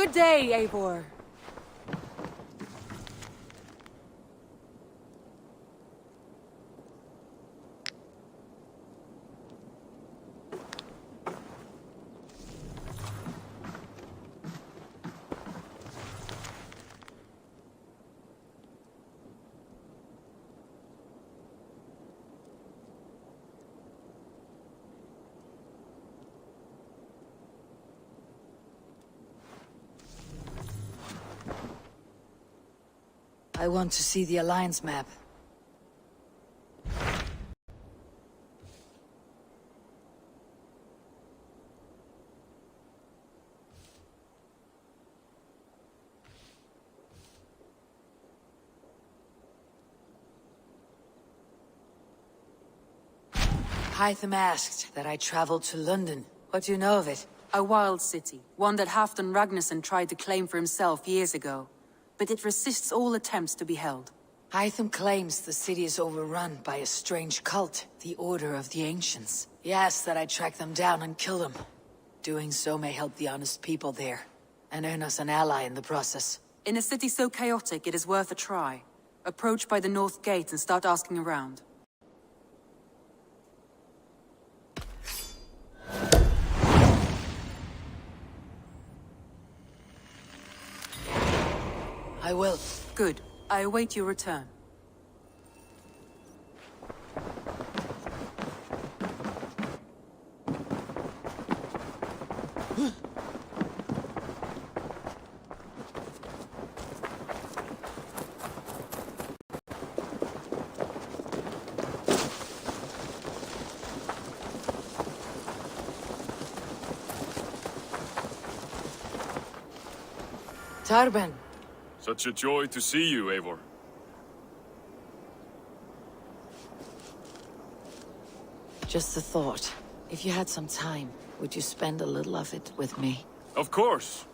Good day, Eivor. I want to see the Alliance map. Hytham asked that I travel to London. What do you know of it? A wild city, one that Halfdan Ragnarsson tried to claim for himself years ago. But it resists all attempts to be held. Hytham claims the city is overrun by a strange cult, the Order of the Ancients. He asks that I track them down and kill them. Doing so may help the honest people there, and earn us an ally in the process. In a city so chaotic, it is worth a try. Approach by the North Gate and start asking around. I will. Good. I await your return. Tarben. Such a joy to see you, Eivor. Just a thought. If you had some time, would you spend a little of it with me? Of course.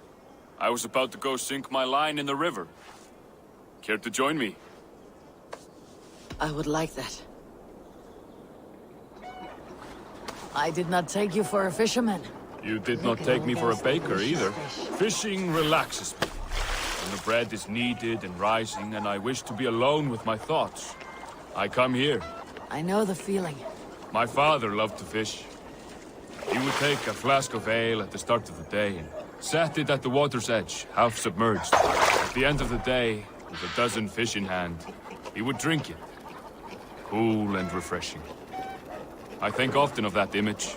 I was about to go sink my line in the river. Care to join me? I would like that. I did not take you for a fisherman. You did not take me for a baker either. Fishing relaxes me. When the bread is kneaded and rising, and I wish to be alone with my thoughts. I come here. I know the feeling. My father loved to fish. He would take a flask of ale at the start of the day and set it at the water's edge, half submerged. At the end of the day, with a dozen fish in hand, he would drink it. Cool and refreshing. I think often of that image.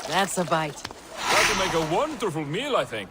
That's a bite. That will make a wonderful meal, I think.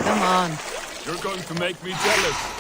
Come on. You're going to make me jealous.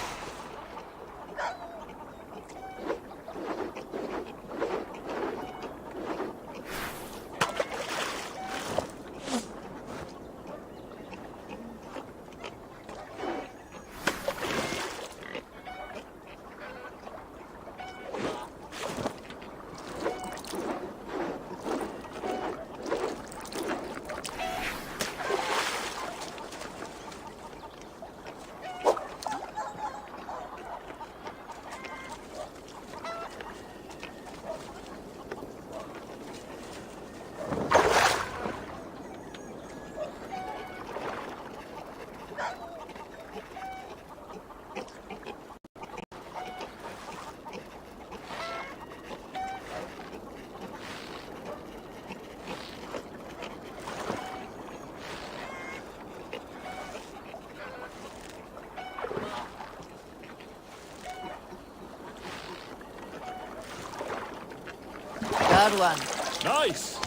got one. Nice!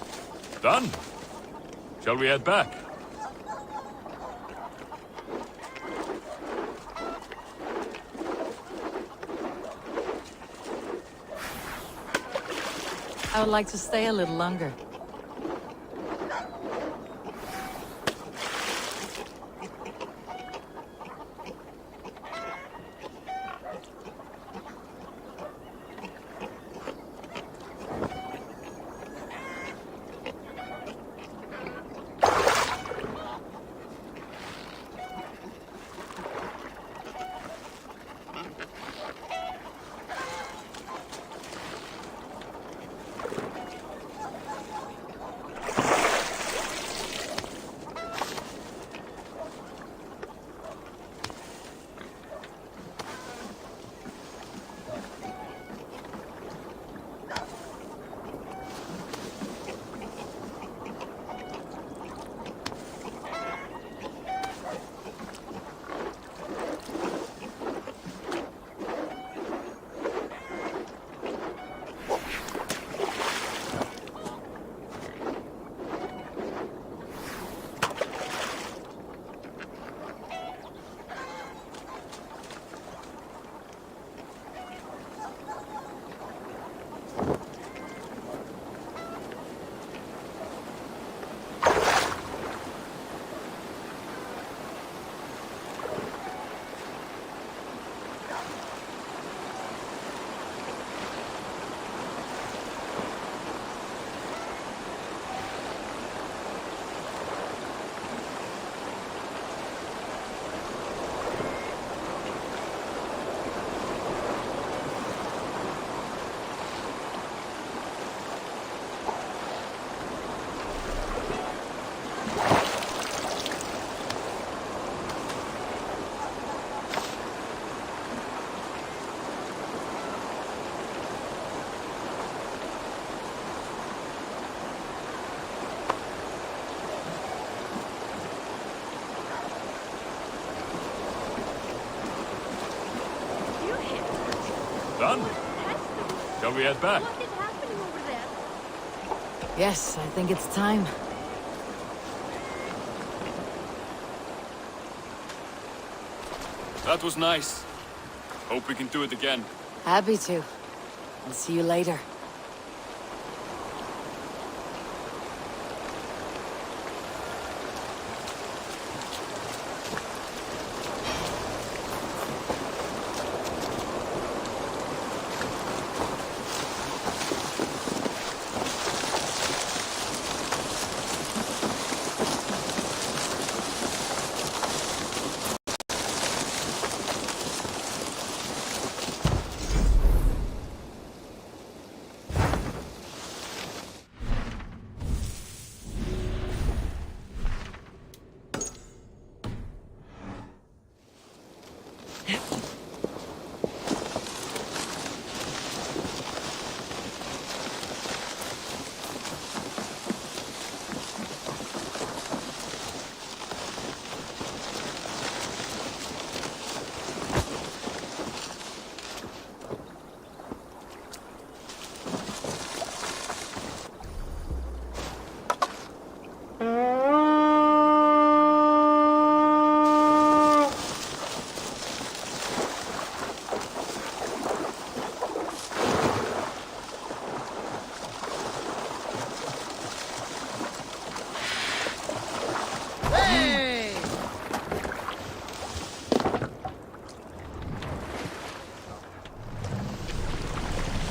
Done. Shall we head back? I would like to stay a little longer. Done. Shall we head back? What is happening over there? Yes, I think it's time. That was nice. Hope we can do it again. Happy to. I'll see you later.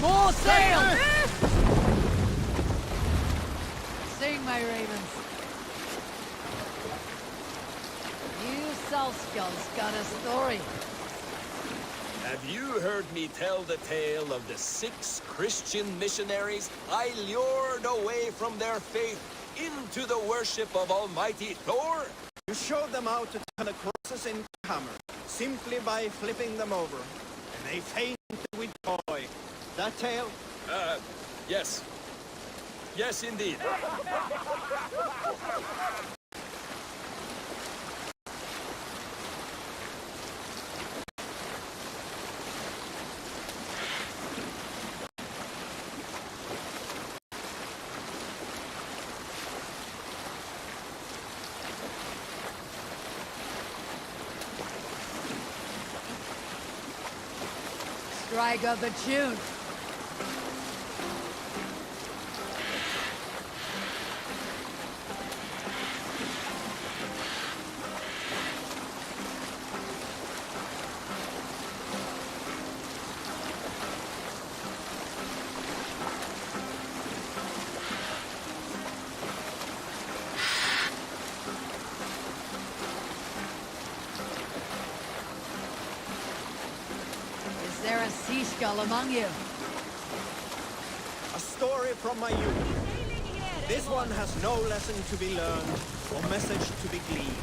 More sail! Sing, my ravens. You Southskulls got a story. Have you heard me tell the tale of the 6 Christian missionaries I lured away from their faith into the worship of Almighty Thor? You showed them how to turn the crosses into hammer, simply by flipping them over. And they fainted with joy. That tale? Yes. Yes, indeed. Strike up a tune. Is there a sea skull among you? A story from my youth. This one has no lesson to be learned or message to be gleaned.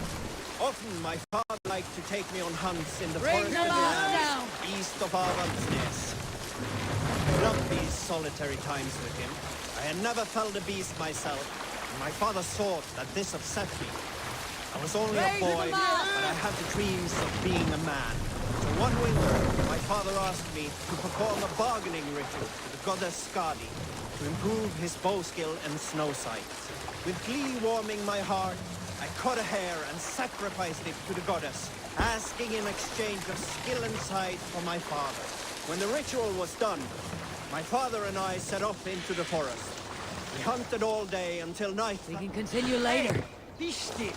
Often my father liked to take me on hunts in the Bring forested the last lands down. east of Avaldsnes. I loved these solitary times with him. I had never felled a beast myself, and my father thought that this upset me. I was only a Raise boy, them up. but I had the dreams of being a man. So one winter, my father asked me to perform a bargaining ritual to the goddess Skadi to improve his bow skill and snow sight. With glee warming my heart, I cut a hare and sacrificed it to the goddess, asking in exchange of skill and sight from my father. When the ritual was done, my father and I set off into the forest. We hunted all day until night. We can continue later. Be still.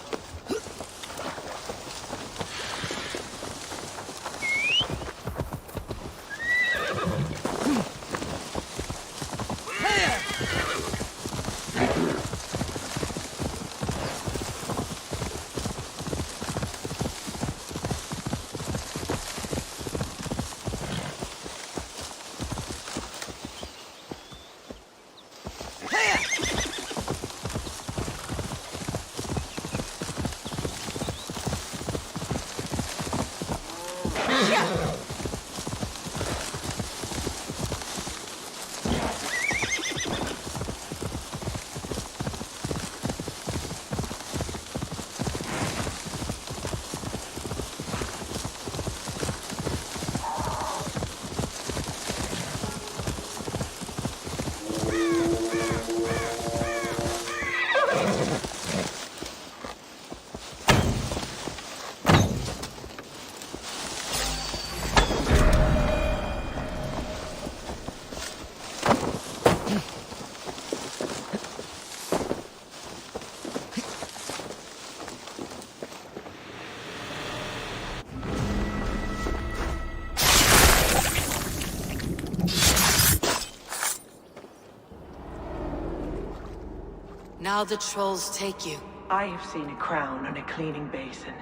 Now the trolls take you. I have seen a crown on a cleaning basin.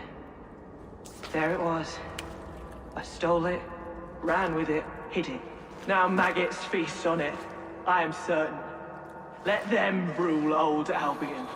There it was. I stole it, ran with it, hid it. Now maggots feast on it. I am certain. Let them rule old Albion.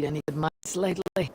any good mice lately?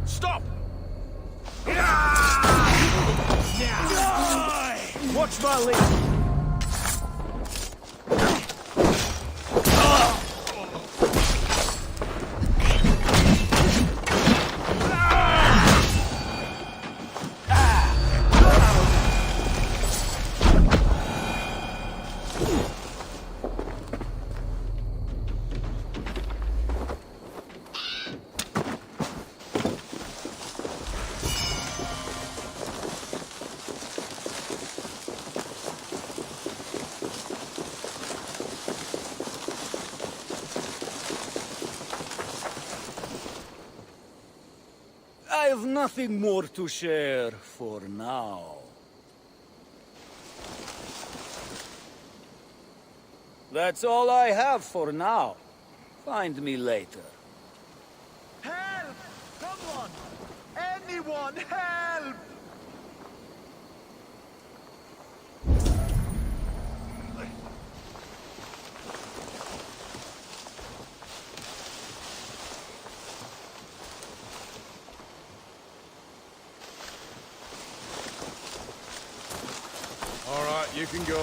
Stop! Watch my lead! I have nothing more to share for now. That's all I have for now. Find me later. Help! Someone! Anyone, help! All right, you can go.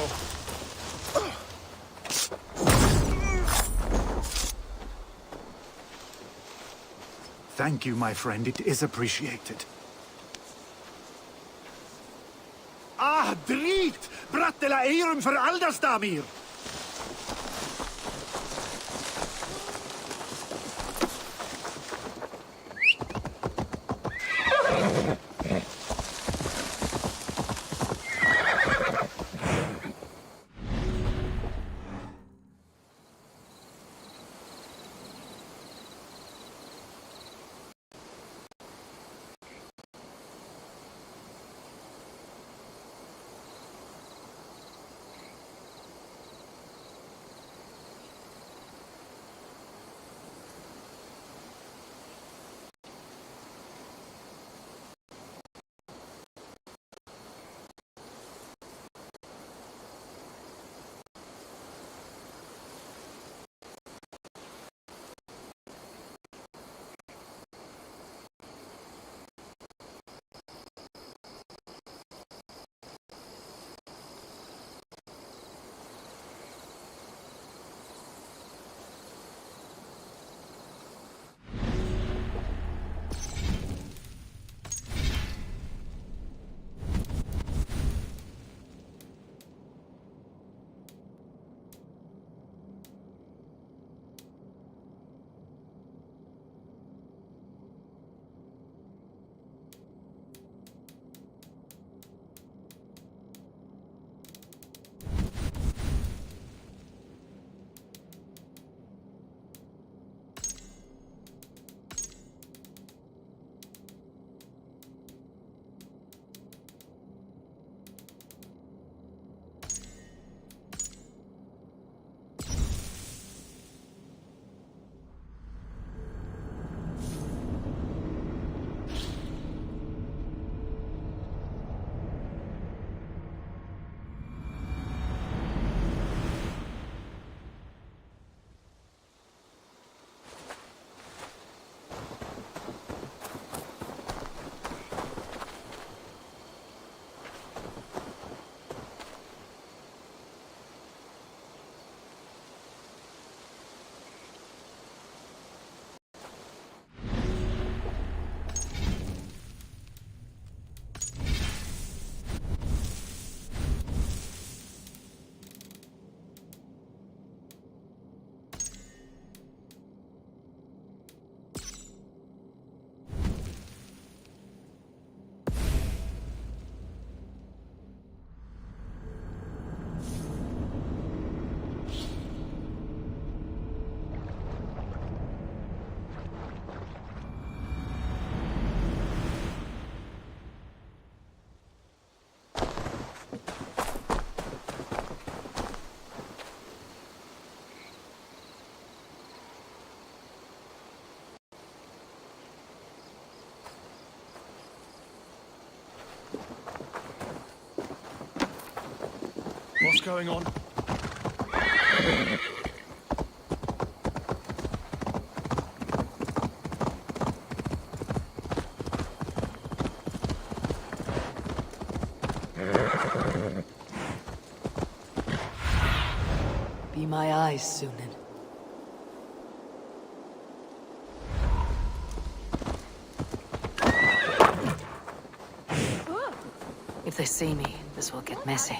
Thank you, my friend. It is appreciated. Ah, drygt! Brattela eirum för Alderstamir! what's going on. Be my eyes, Sunan. If they see me, this will get messy.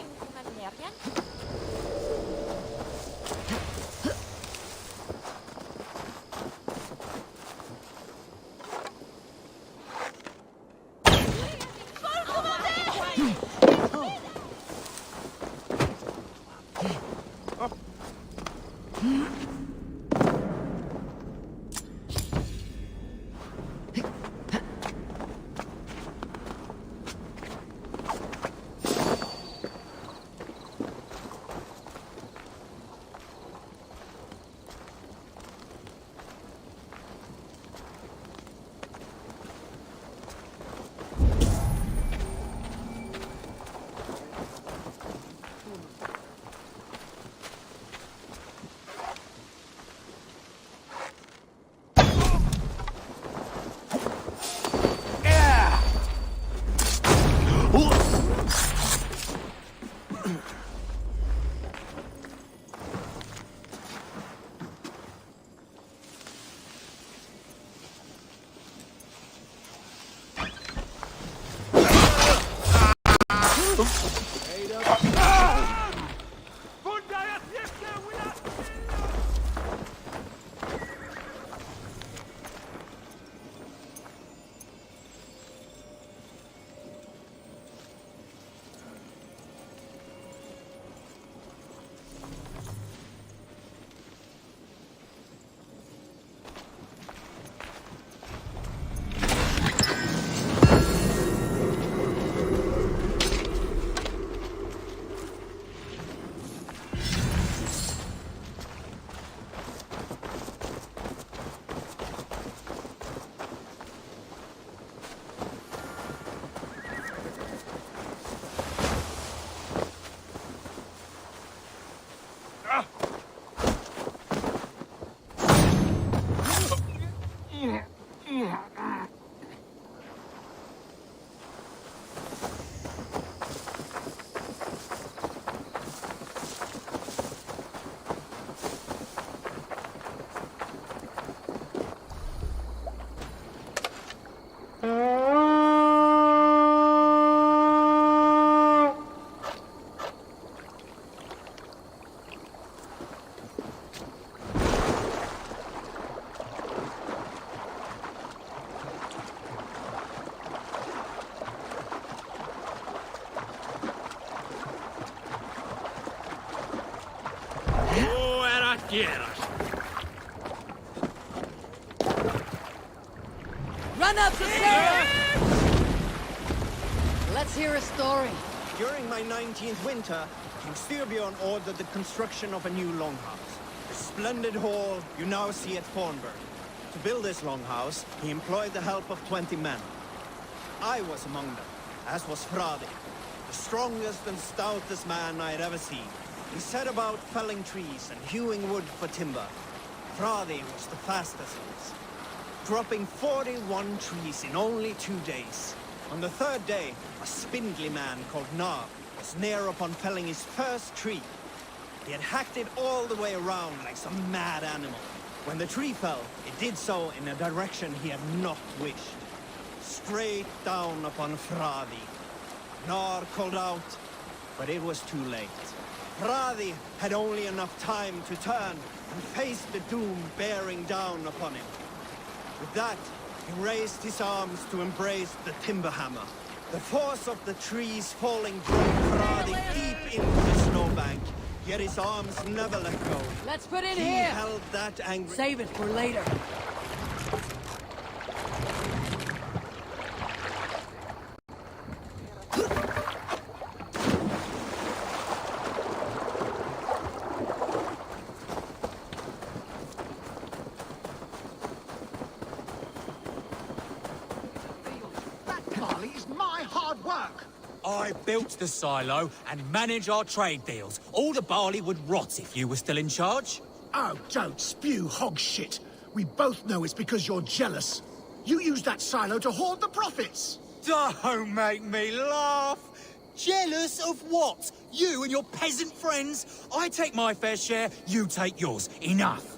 Run up to Sarah! Let's hear a story. During my 19th winter, King Styrbjorn ordered the construction of a new longhouse. A splendid hall you now see at Thornburg. To build this longhouse, he employed the help of 20 men. I was among them, as was Fradi, the strongest and stoutest man I had ever seen. He set about felling trees and hewing wood for timber. Fradi was the fastest of us, dropping 41 trees in only 2 days. On the third day, a spindly man called Nar was near upon felling his first tree. He had hacked it all the way around like some mad animal. When the tree fell, it did so in a direction he had not wished. Straight down upon Fradi. Nar called out, but it was too late. Fradi had only enough time to turn and face the doom bearing down upon him. With that, he raised his arms to embrace the timber hammer. The force of the trees falling drove Fradi deep into the snowbank, yet his arms never let go. Let's put in He here! held that angry... Save it for later. I built the silo and manage our trade deals. All the barley would rot if you were still in charge. Oh, don't spew hog shit. We both know it's because you're jealous. You used that silo to hoard the profits. Don't make me laugh. Jealous of what? You and your peasant friends? I take my fair share, you take yours. Enough.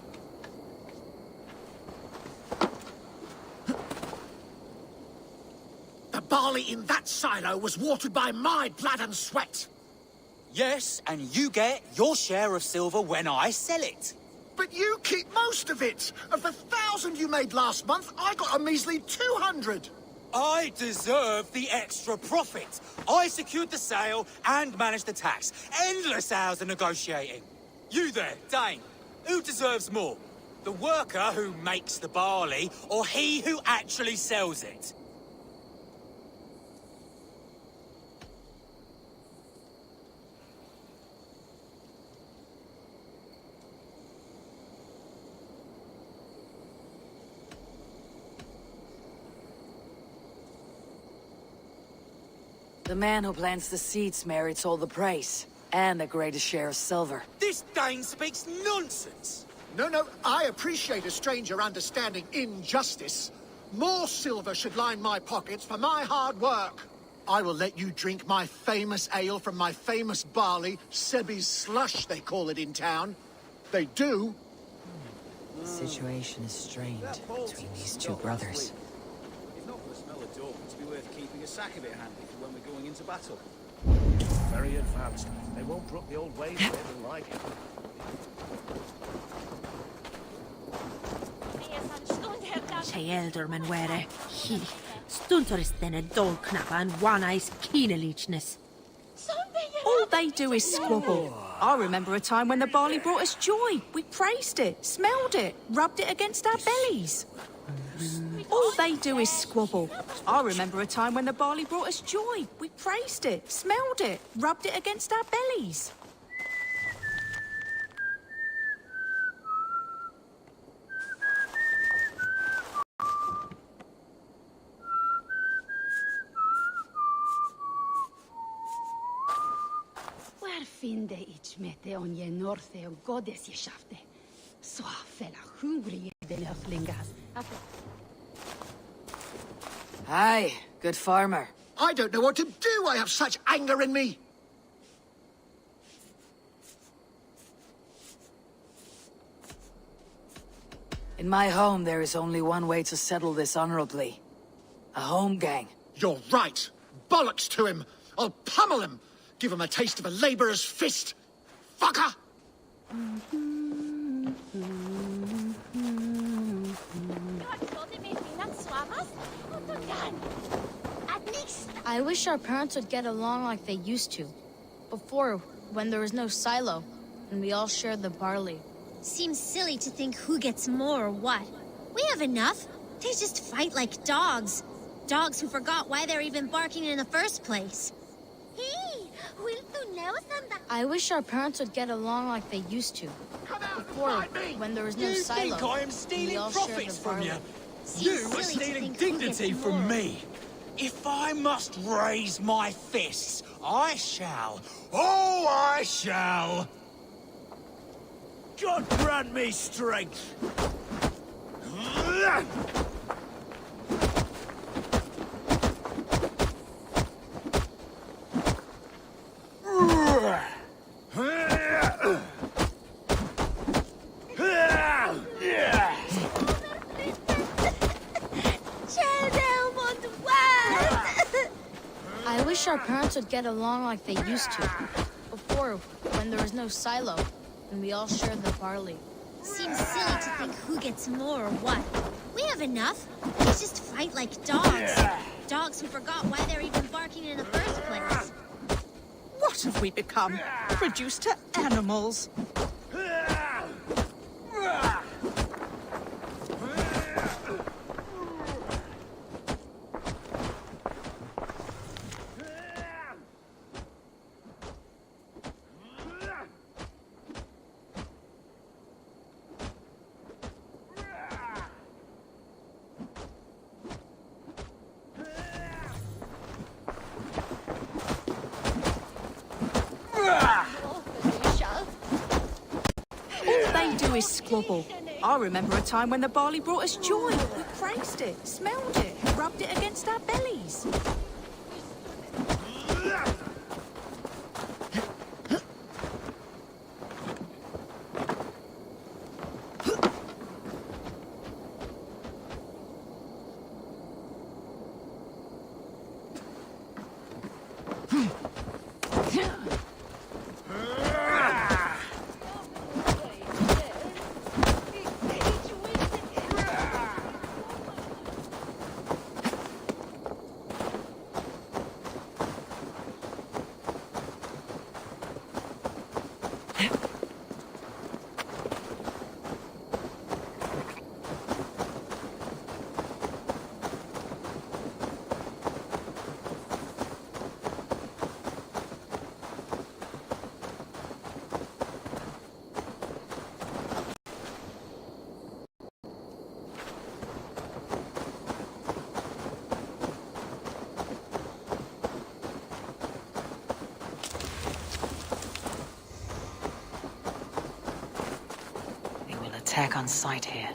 The barley in that silo was watered by my blood and sweat. Yes, and you get your share of silver when I sell it. But you keep most of it. Of the 1,000 you made last month, I got a measly 200. I deserve the extra profit. I secured the sale and managed the tax. Endless hours of negotiating. You there, Dane. Who deserves more? The worker who makes the barley, or he who actually sells it? The man who plants the seeds merits all the praise, and the greatest share of silver. This Dane speaks nonsense! No, I appreciate a stranger understanding injustice. More silver should line my pockets for my hard work. I will let you drink my famous ale from my famous barley, Sebi's slush, they call it in town. They do. The situation is strained between these two brothers. If not for the smell of dope, it's be worth keeping a sack of it handy for when we're going into battle. Very advanced. They won't brook the old ways if they like it. Elder men were he stuntoris then a dol knapper and one eyes keen leechness. All they do is squabble. I remember a time when the barley brought us joy. We praised it, smelled it, rubbed it against our bellies. All they do is squabble. I remember a time when the barley brought us joy. We praised it, smelled it, rubbed it against our bellies. Where finde ich mette on je northe og godes je skafte? Så fella hungrig den öflingas. Aye, good farmer. I don't know what to do. I have such anger in me. In my home, there is only one way to settle this honorably. A home gang. You're right. Bollocks to him. I'll pummel him. Give him a taste of a labourer's fist. Fucker! I wish our parents would get along like they used to. Before, when there was no silo, and we all shared the barley. Seems silly to think who gets more or what. We have enough. They just fight like dogs. Dogs who forgot why they're even barking in the first place. Hey, will you know something? I wish our parents would get along like they used to. Before, when there was no silo. You think I am and we stealing all shared profits the from barley. you? Seems You are silly to stealing think who gets dignity from more. me. If I must raise my fists, I shall. Oh, I shall. God grant me strength! I wish our parents would get along like they used to. Before, when there was no silo, and we all shared the barley. Seems silly to think who gets more or what. We have enough. They just fight like dogs. Dogs who forgot why they're even barking in the first place. What have we become? Reduced to animals? do is squabble. I remember a time when the barley brought us joy. We praised it, smelled it, rubbed it against our bellies. They will attack on sight here.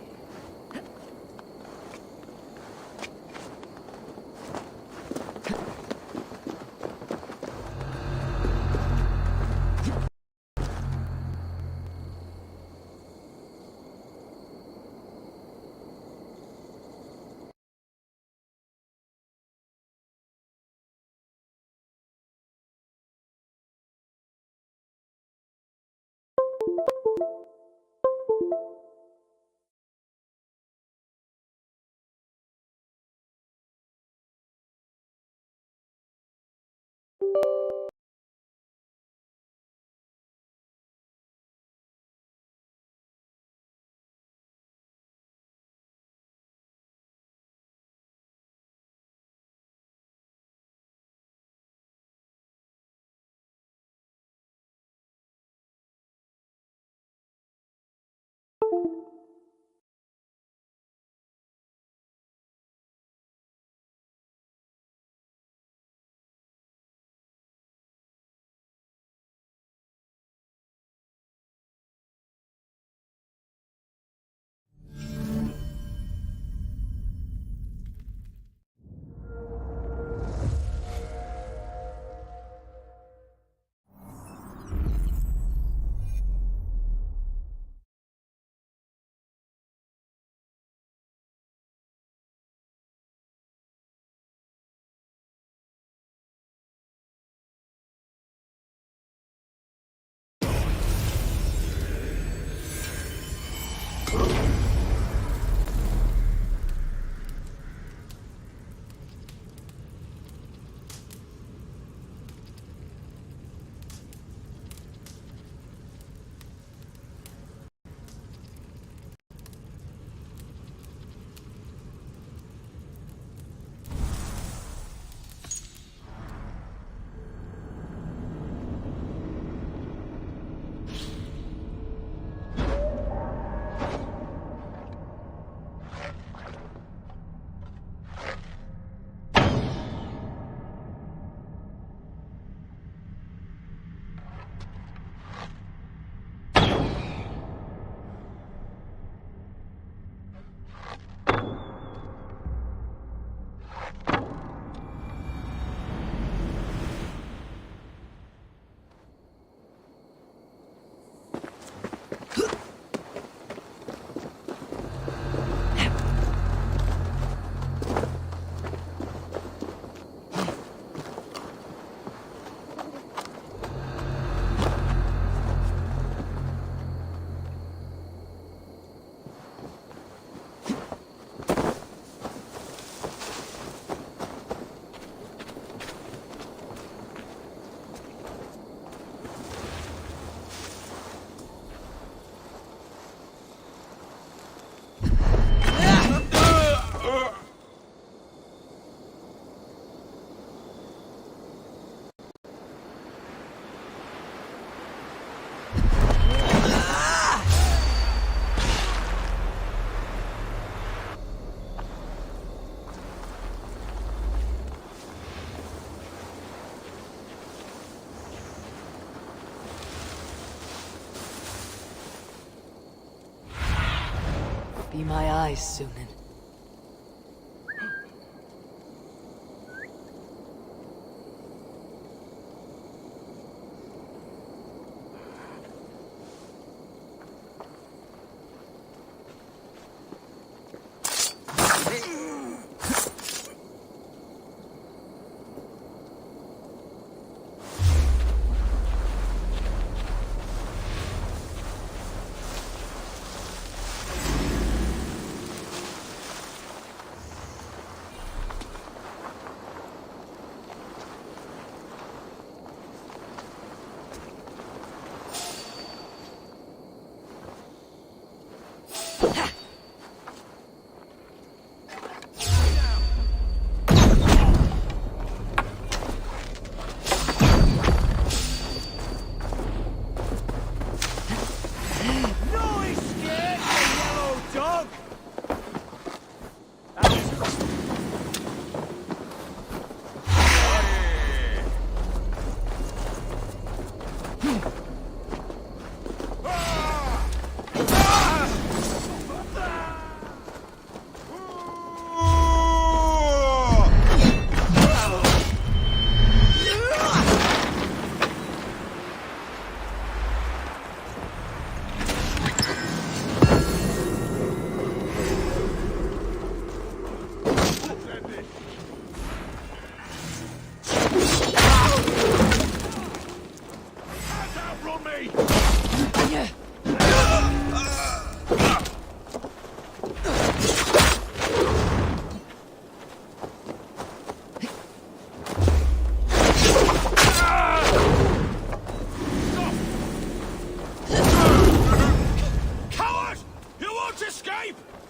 Be my eyes, Sunan.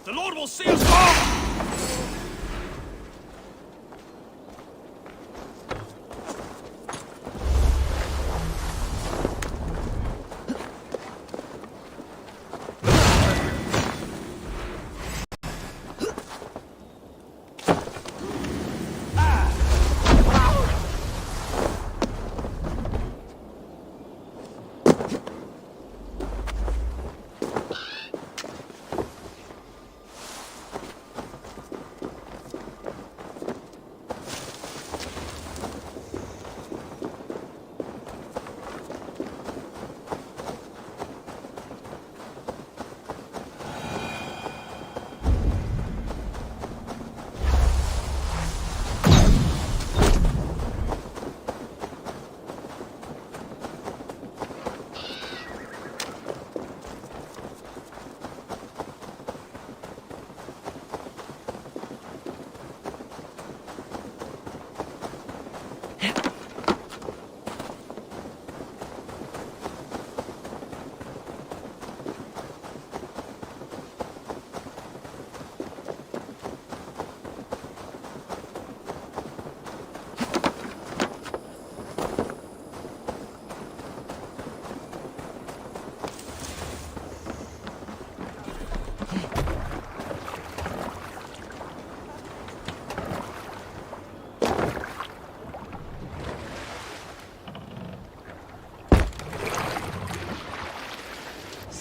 The Lord will see us all!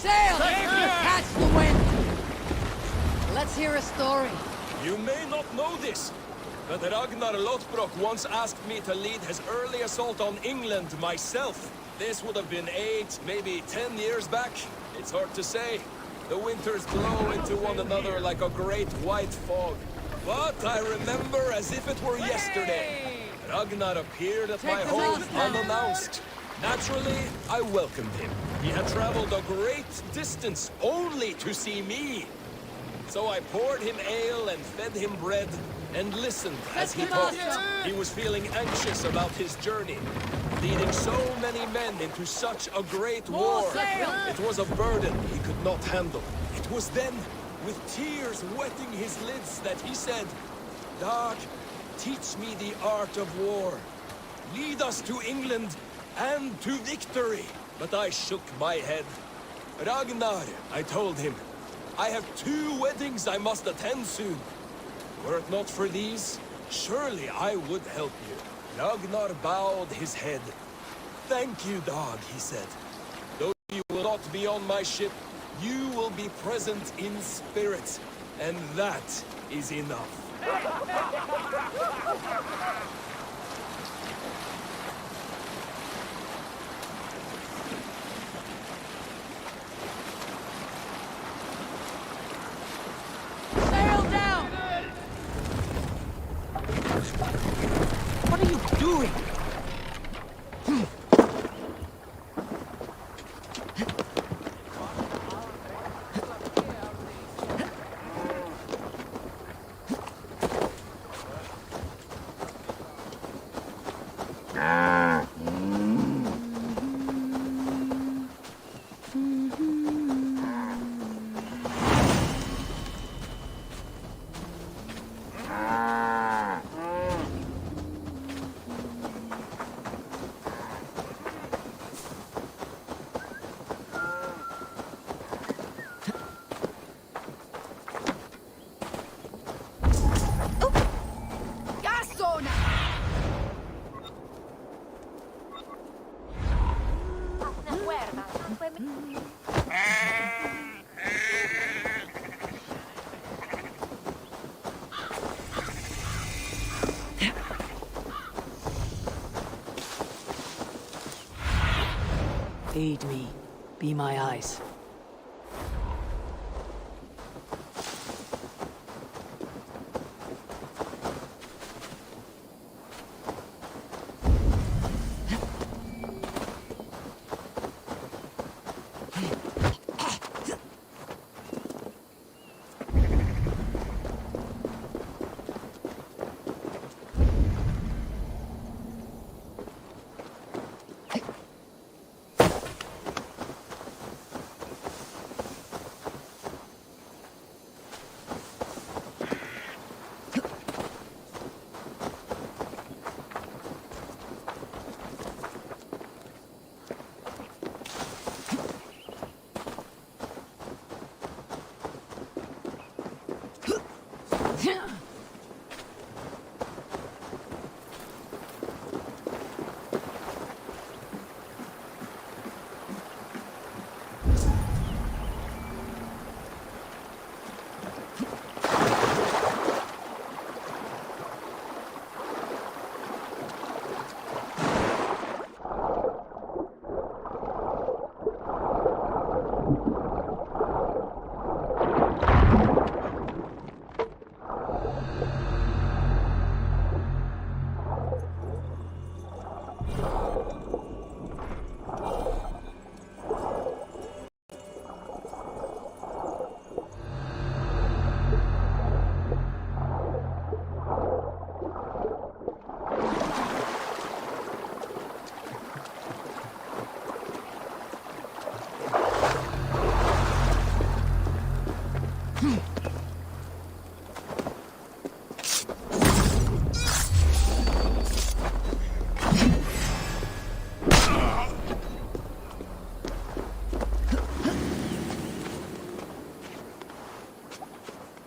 Sail! Catch the wind! Let's hear a story. You may not know this, but Ragnar Lothbrok once asked me to lead his early assault on England myself. This would have been 8, maybe 10 years back. It's hard to say. The winters blow into one another like a great white fog. But I remember as if it were yesterday. Ragnar appeared at my home unannounced. Naturally, I welcomed him. He had traveled a great distance only to see me. So I poured him ale and fed him bread and listened as he talked. He was feeling anxious about his journey, leading so many men into such a great war. It was a burden he could not handle. It was then, with tears wetting his lids, that he said, "Dag, teach me the art of war. Lead us to England and to victory." But I shook my head. "Ragnar," I told him, "I have 2 weddings I must attend soon. Were it not for these, surely I would help you." Ragnar bowed his head. "Thank you, Dag," he said. "Though you will not be on my ship, You will be present in spirit, and that is enough. Sail down! What are you doing? Aid me. Be my eyes.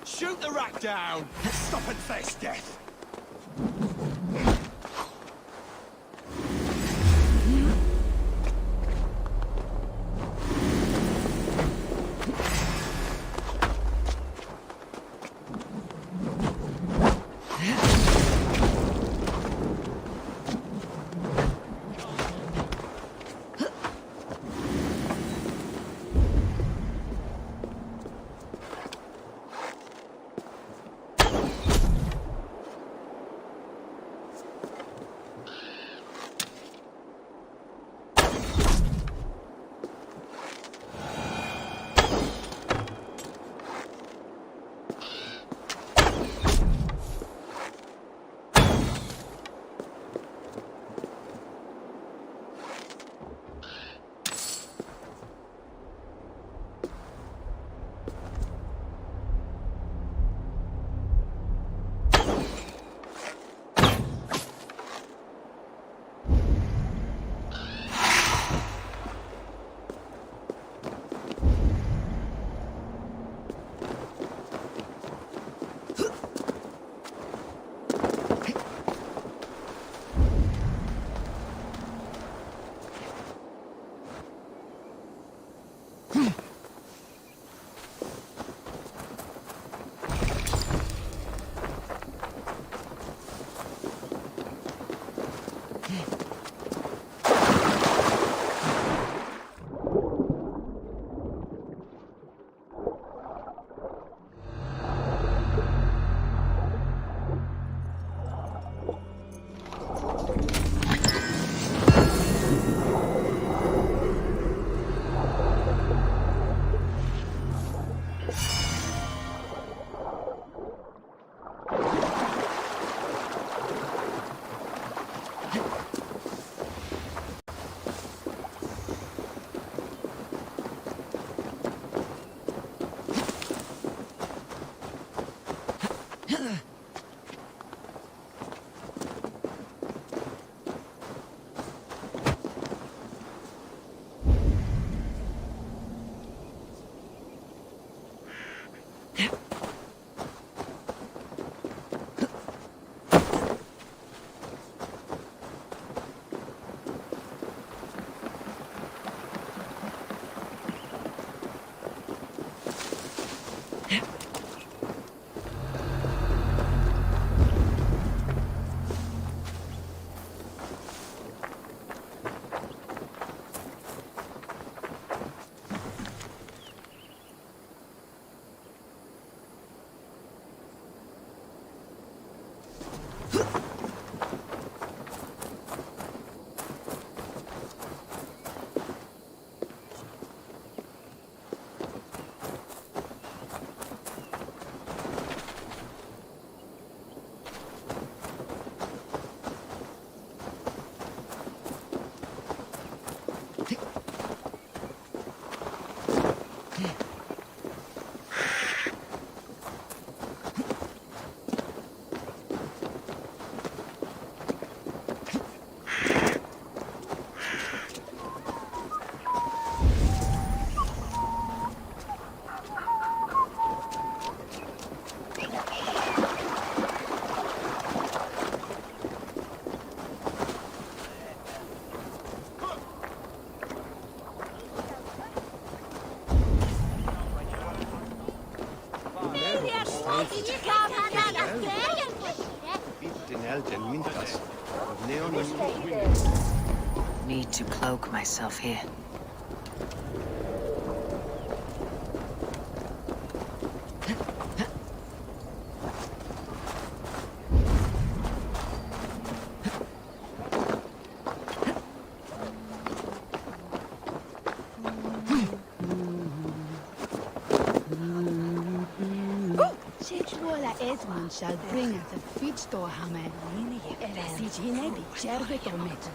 Shoot the rat down! Stop and face death! need to cloak myself here. Esmond shall bring us a feed store hammer. Erasijine bi červe tometu.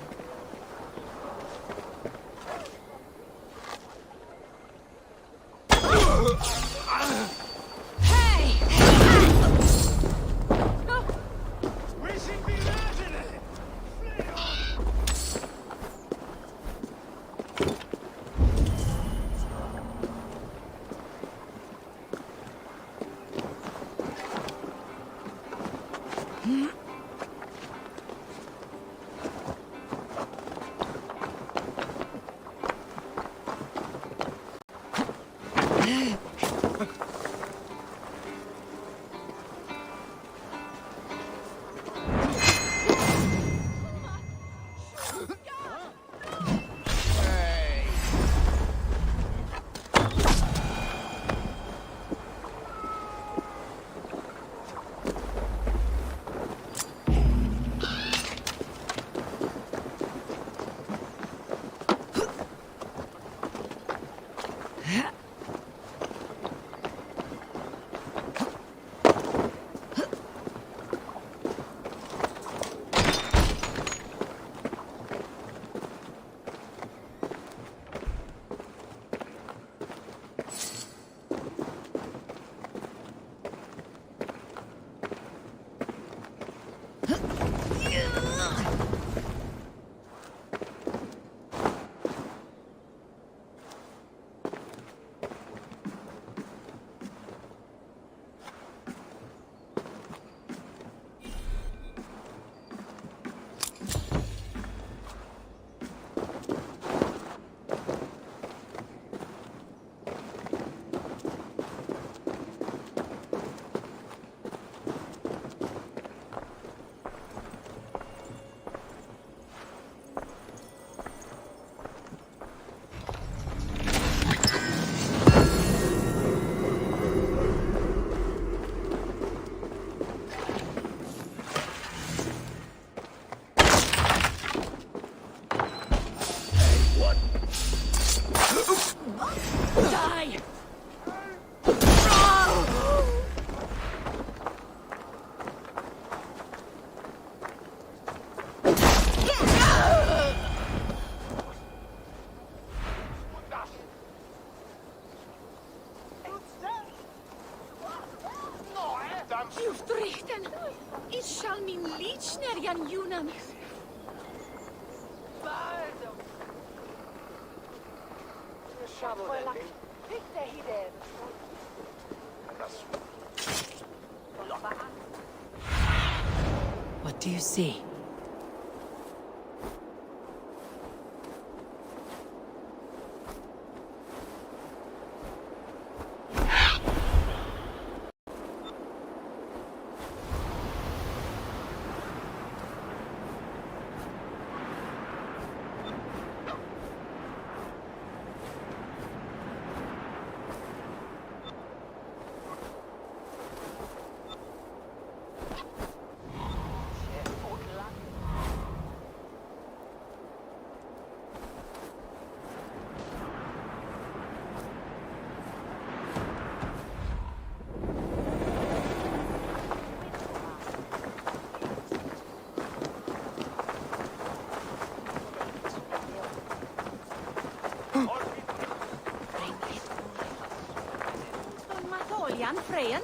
Richten, ich shall min lichner jan junan. What do you see? Jan Freyan?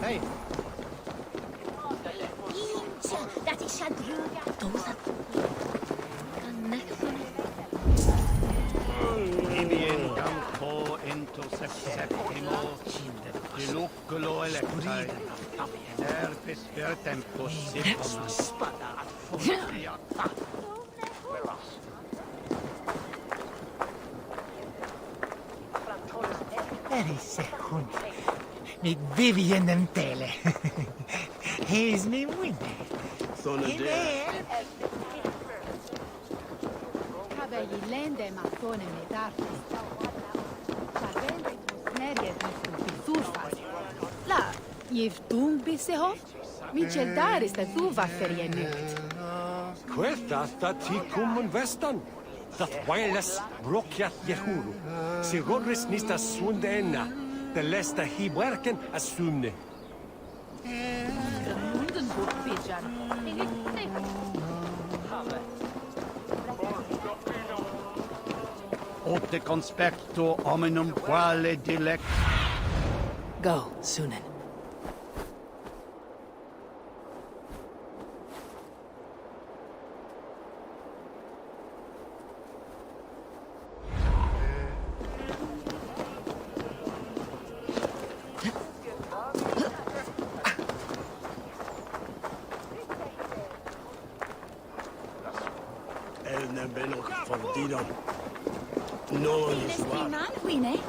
Hey! That is Shadruga. Ibien campo into septimo, diluculo electai, nerpis per tempus sippomas. Very second. Mit Vivian den tele. He's me winner. Cabelli lende mattone metarte. Savente snerie di tufas. La, jiftung bissehof? Michel daar is de tuvaferie nukt. Questa ticum vestan. Dat wireless brokjat jehuru. Sigurris nista sundena. De lesta hiberken assumne. Mundenburg pijan. Ote conspecto hominum quale dilect. Go, Sunan. El nebenoch fordido. No, Winnie.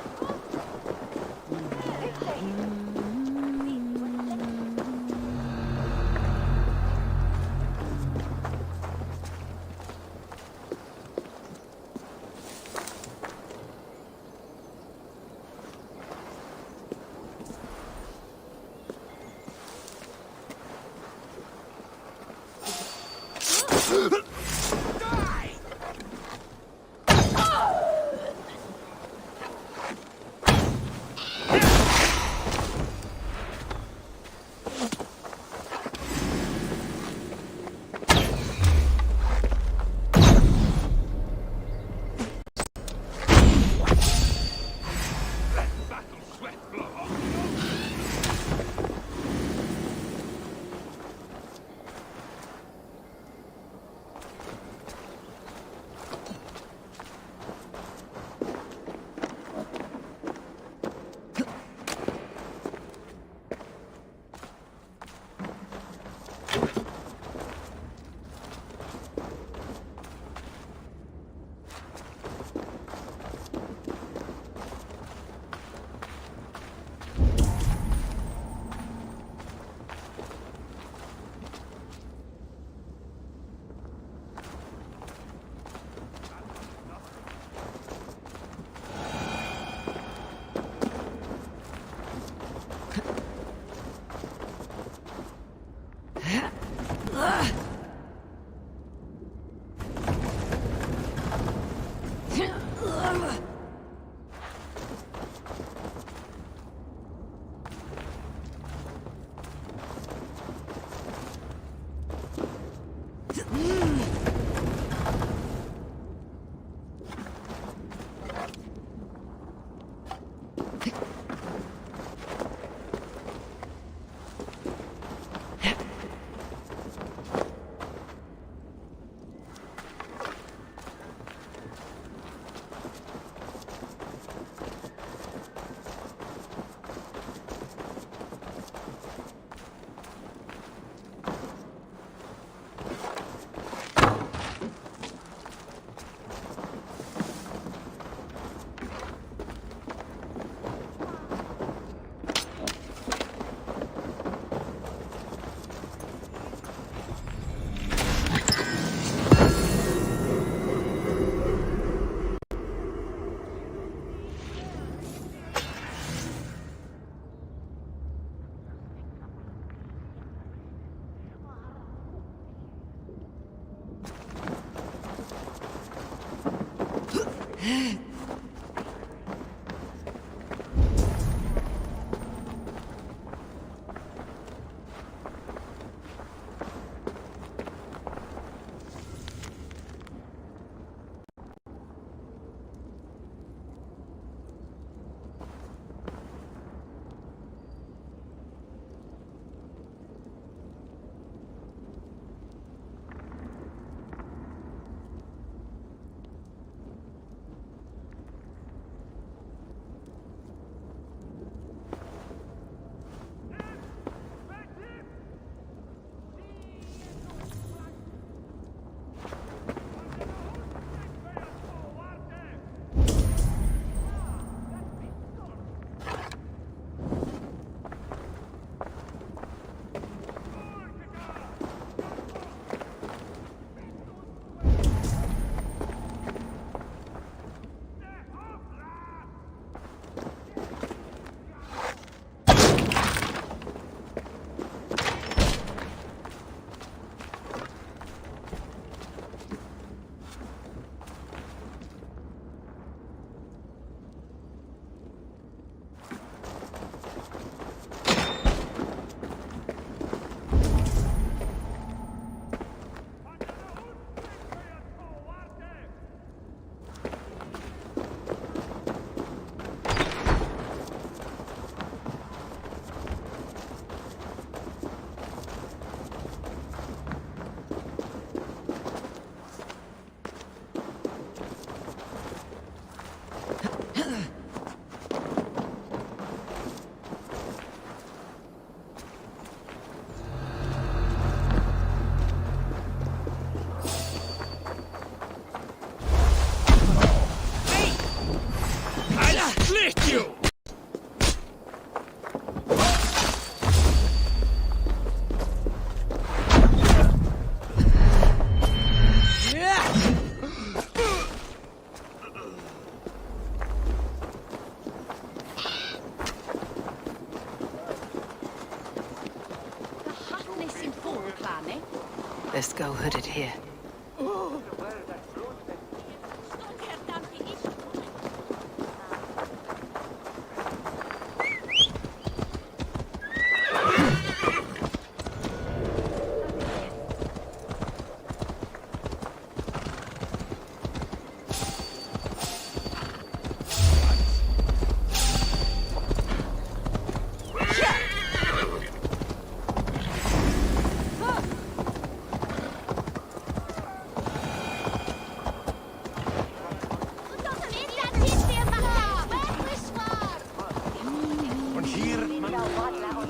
Best go hooded here.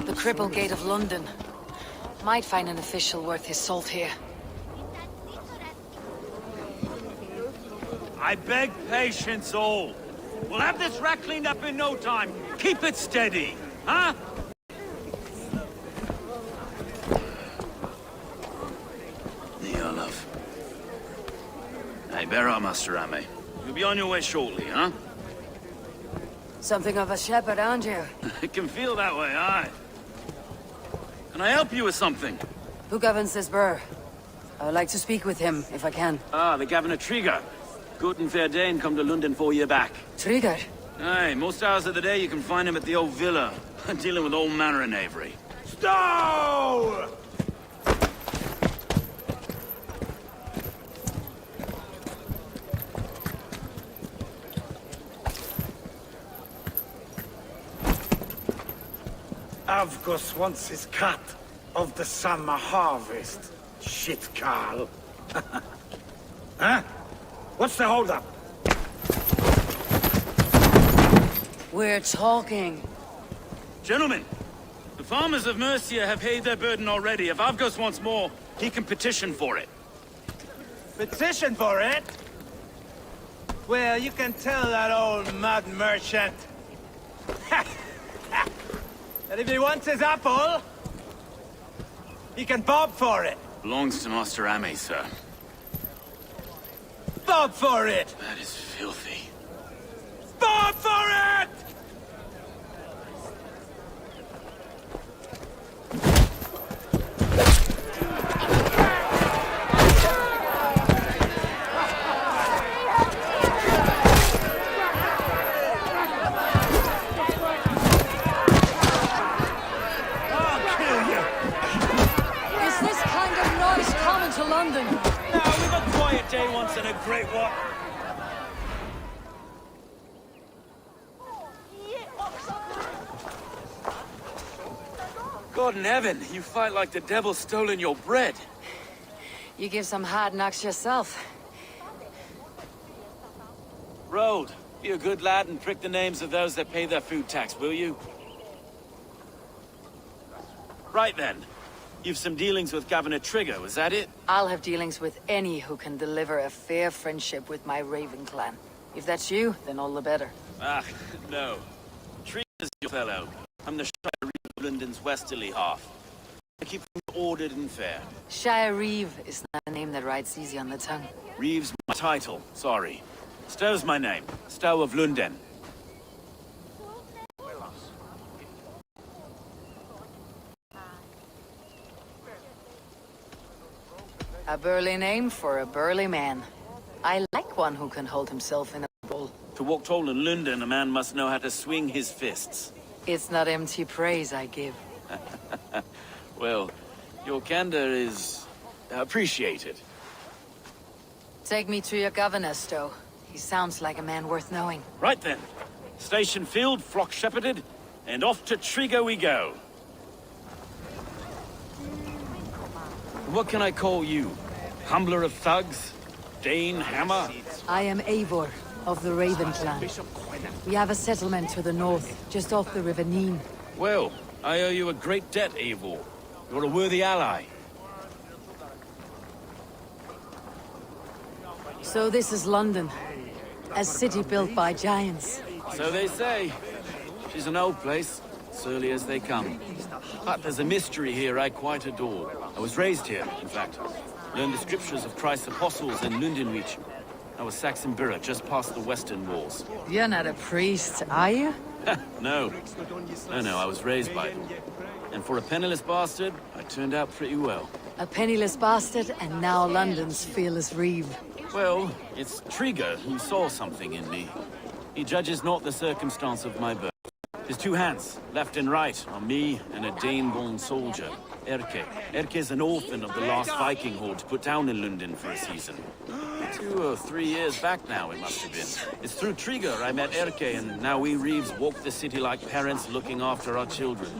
The Cripple Gate of London. Might find an official worth his salt here. I beg patience, all. We'll have this wreck cleaned up in no time. Keep it steady, huh? Yeah, love. Hey, bear up, Master Ame. You'll be on your way shortly, huh? Something of a shepherd, aren't you? It can feel that way, aye. Can I help you with something? Who governs this burr? I would like to speak with him, if I can. Ah, the Governor Trigger. Good and fair Dane come to London 4 year back. Trigger? Aye, most hours of the day you can find him at the old villa, dealing with all manner of knavery. Stow! Avgos wants his cut of the summer harvest. Shit, Carl. Huh? What's the holdup? We're talking. Gentlemen, the farmers of Mercia have paid their burden already. If Avgos wants more, he can petition for it. Petition for it? Well, you can tell that old mud merchant that if he wants his apple, he can bob for it. Belongs to Master Ame, sir. Bob for it! That is filthy. Bob for it! To London. No, we've a quiet day once and a great one. God in heaven, you fight like the devil's stolen your bread. You give some hard knocks yourself. Road, be a good lad and prick the names of those that pay their food tax, will you? Right then. You've some dealings with Governor Trigger, was that it? I'll have dealings with any who can deliver a fair friendship with my Raven clan. If that's you, then all the better. Ah, no. Trigger's your fellow. I'm the Shire Reeve of London's westerly half. I keep things ordered and fair. Shire Reeve is not a name that rides easy on the tongue. Reeve's my title, sorry. Stow's my name. Stow of London. A burly name for a burly man. I like one who can hold himself in a bowl. To walk tall in London, a man must know how to swing his fists. It's not empty praise I give. Well, your candor is appreciated. Take me to your governor, Stow. He sounds like a man worth knowing. Right then. Station filled, flock shepherded, and off to Trigger we go. What can I call you? Humbler of thugs? Dane Hammer? I am Eivor, of the Raven clan. We have a settlement to the north, just off the River Neen. Well, I owe you a great debt, Eivor. You're a worthy ally. So this is London. A city built by giants. So they say. She's an old place, surly as they come. But there's a mystery here I quite adore. I was raised here, in fact. Learned the scriptures of Christ's apostles in Lundenreach. I was Saxon Borough, just past the western walls. You're not a priest, are you? No. No, I was raised by them. And for a penniless bastard, I turned out pretty well. A penniless bastard, and now London's fearless reeve. Well, it's Trigger who saw something in me. He judges not the circumstance of my birth. His two hands, left and right, are me and a Dane-born soldier, Erke. Erke's an orphan of the last Viking horde put down in London for a season. 2 or 3 years back now, it must have been. It's through Trigger I met Erke, and now we Reeves walk the city like parents looking after our children.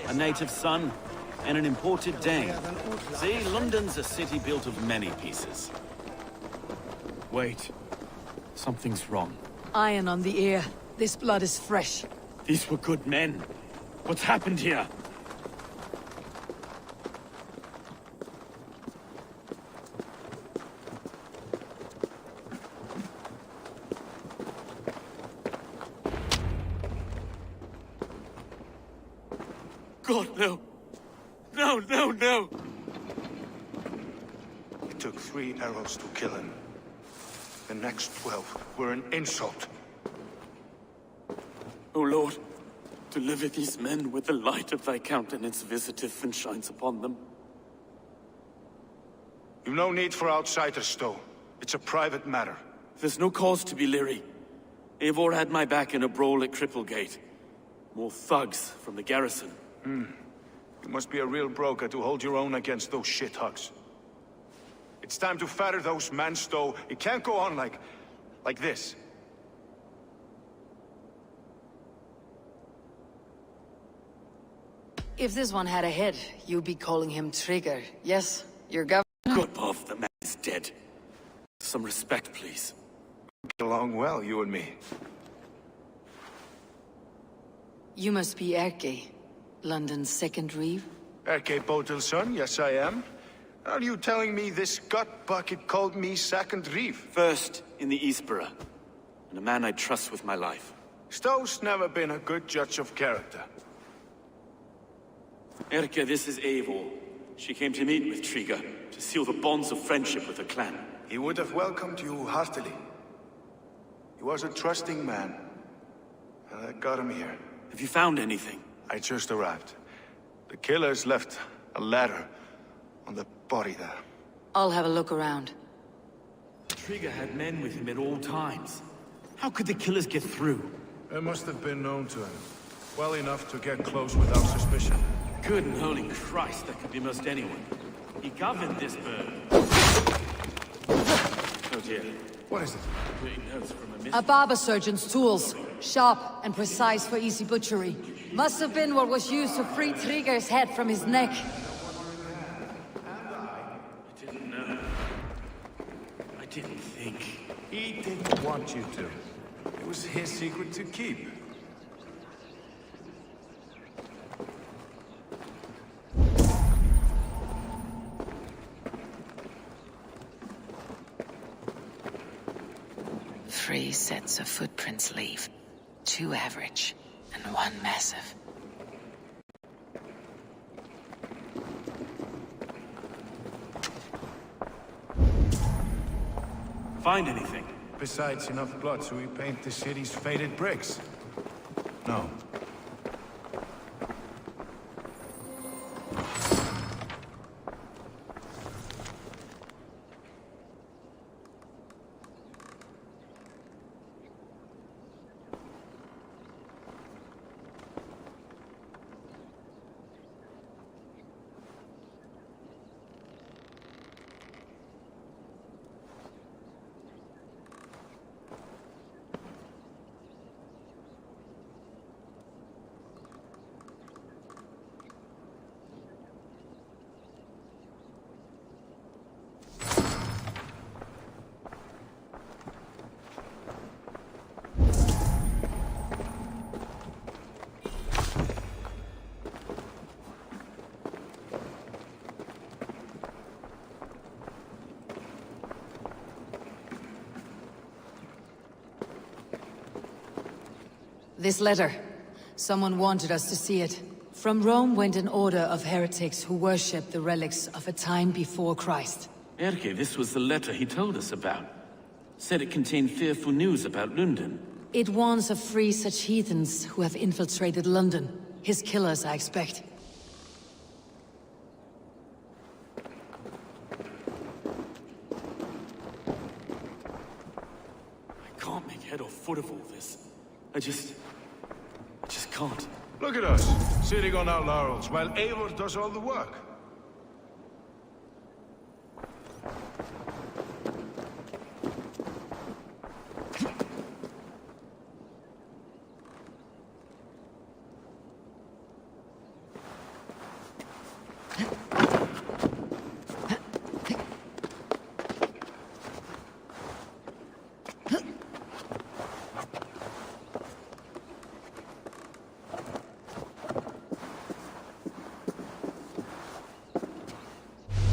A native son, and an imported Dane. See, London's a city built of many pieces. Wait. Something's wrong. Iron on the ear. This blood is fresh. These were good men. What's happened here? God, no. No, no, no! It took 3 arrows to kill him. The next 12 were an insult. O Lord, deliver these men with the light of thy countenance visiteth and shines upon them. You've no need for outsiders, Stowe. It's a private matter. There's no cause to be leery. Eivor had my back in a brawl at Cripplegate. More thugs from the garrison. You must be a real broker to hold your own against those shithugs. It's time to fetter those men, Stowe. It can't go on like this. If this one had a head, you'd be calling him Trigger. Yes, your governor? Good off, the man is dead. Some respect, please. Get along well, you and me. You must be Erke, London's second reeve? Erke Botel's son, yes I am. Are you telling me this gut bucket called me second reeve? First in the Eastborough, and a man I trust with my life. Stowe's never been a good judge of character. Erke, this is Eivor. She came to meet with Trigger, to seal the bonds of friendship with her clan. He would have welcomed you heartily. He was a trusting man, and I got him here. Have you found anything? I just arrived. The killers left a ladder on the body there. I'll have a look around. Trigger had men with him at all times. How could the killers get through? They must have been known to him. Well enough to get close without suspicion. Good and holy Christ, that could be most anyone. He governed this bird. Oh dear. What is it? A barber surgeon's tools. Sharp and precise for easy butchery. Must have been what was used to free Trigger's head from his neck. I didn't know. I didn't think. He didn't want you to. It was his secret to keep. Three sets of footprints leave. 2 average, and 1 massive. Find anything? Besides enough blood to repaint the city's faded bricks. No. This letter. Someone wanted us to see it. From Rome went an order of heretics who worshipped the relics of a time before Christ. Erke, this was the letter he told us about. Said it contained fearful news about London. It warns of 3 such heathens who have infiltrated London. His killers, I expect. foot of all this. I just can't. Look at us, sitting on our laurels, while Eivor does all the work.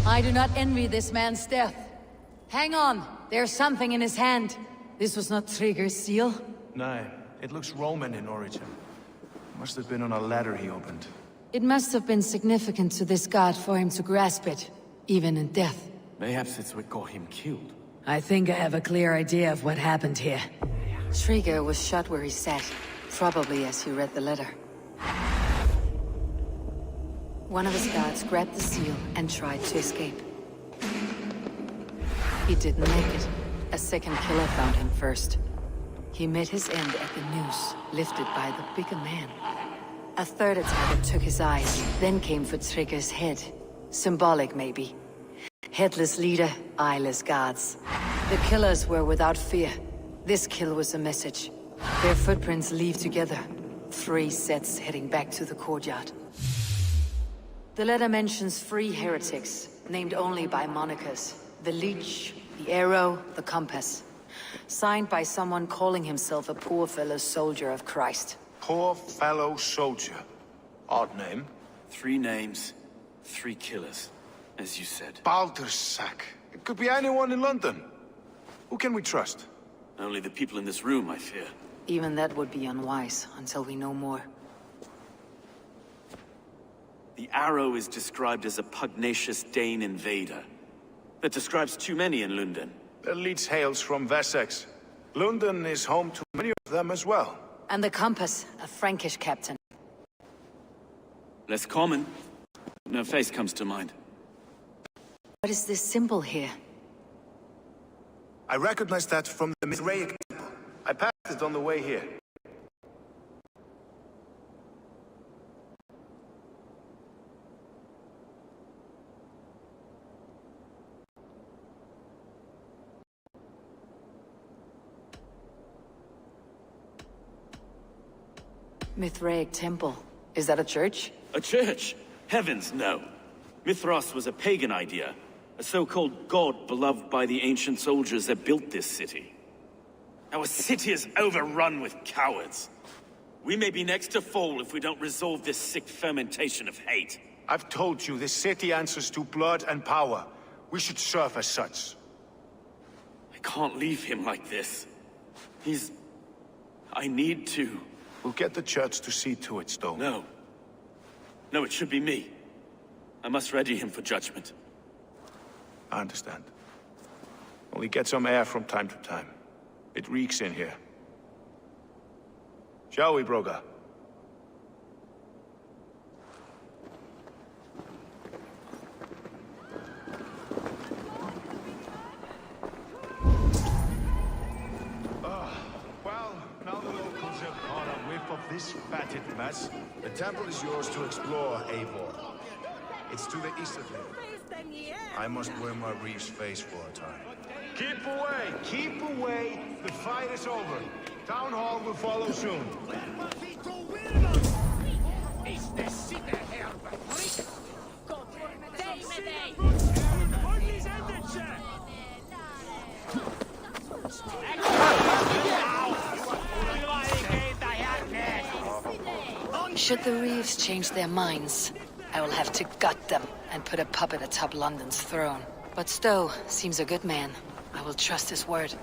I do not envy this man's death. Hang on, there's something in his hand. This was not Trigger's seal. No, it looks Roman in origin. Must have been on a ladder he opened. It must have been significant to this god for him to grasp it, even in death. Mayhaps it's what got him killed. I think I have a clear idea of what happened here. Trigger was shot where he sat, probably as he read the letter. One of his guards grabbed the seal and tried to escape. He didn't make it. A second killer found him first. He met his end at the noose, lifted by the bigger man. A third attacker took his eyes, then came for Trigger's head. Symbolic, maybe. Headless leader, eyeless guards. The killers were without fear. This kill was a message. Their footprints leave together. 3 sets heading back to the courtyard. The letter mentions 3 heretics, named only by monikers. The Leech, the Arrow, the Compass. Signed by someone calling himself a poor fellow soldier of Christ. Poor fellow soldier. Odd name. 3 names, 3 killers, as you said. Baldersack. It could be anyone in London. Who can we trust? Only the people in this room, I fear. Even that would be unwise, until we know more. The Arrow is described as a pugnacious Dane invader. That describes too many in London. The Leech hails from Wessex. London is home to many of them as well. And the Compass, a Frankish captain. Less common. No face comes to mind. What is this symbol here? I recognize that from the Mithraic temple. I passed it on the way here. Mithraic temple. Is that a church? A church? Heavens, no. Mithras was a pagan idea. A so-called god beloved by the ancient soldiers that built this city. Our city is overrun with cowards. We may be next to fall if we don't resolve this sick fermentation of hate. I've told you, this city answers to blood and power. We should serve as such. I can't leave him like this. I need to. We'll get the church to see to it, Stone. No. No, it should be me. I must ready him for judgment. I understand. Only get some air from time to time. It reeks in here. Shall we, Broga? Well, now the locals have caught a whiff of this fatted mess. The temple is yours to explore, Eivor. It's to the east of here. I must wear my reef's face for a time. Keep away! Keep away! The fight is over. Town Hall will follow soon. Should the Reeves change their minds, I will have to gut them and put a puppet atop London's throne. But Stowe seems a good man. I will trust his word.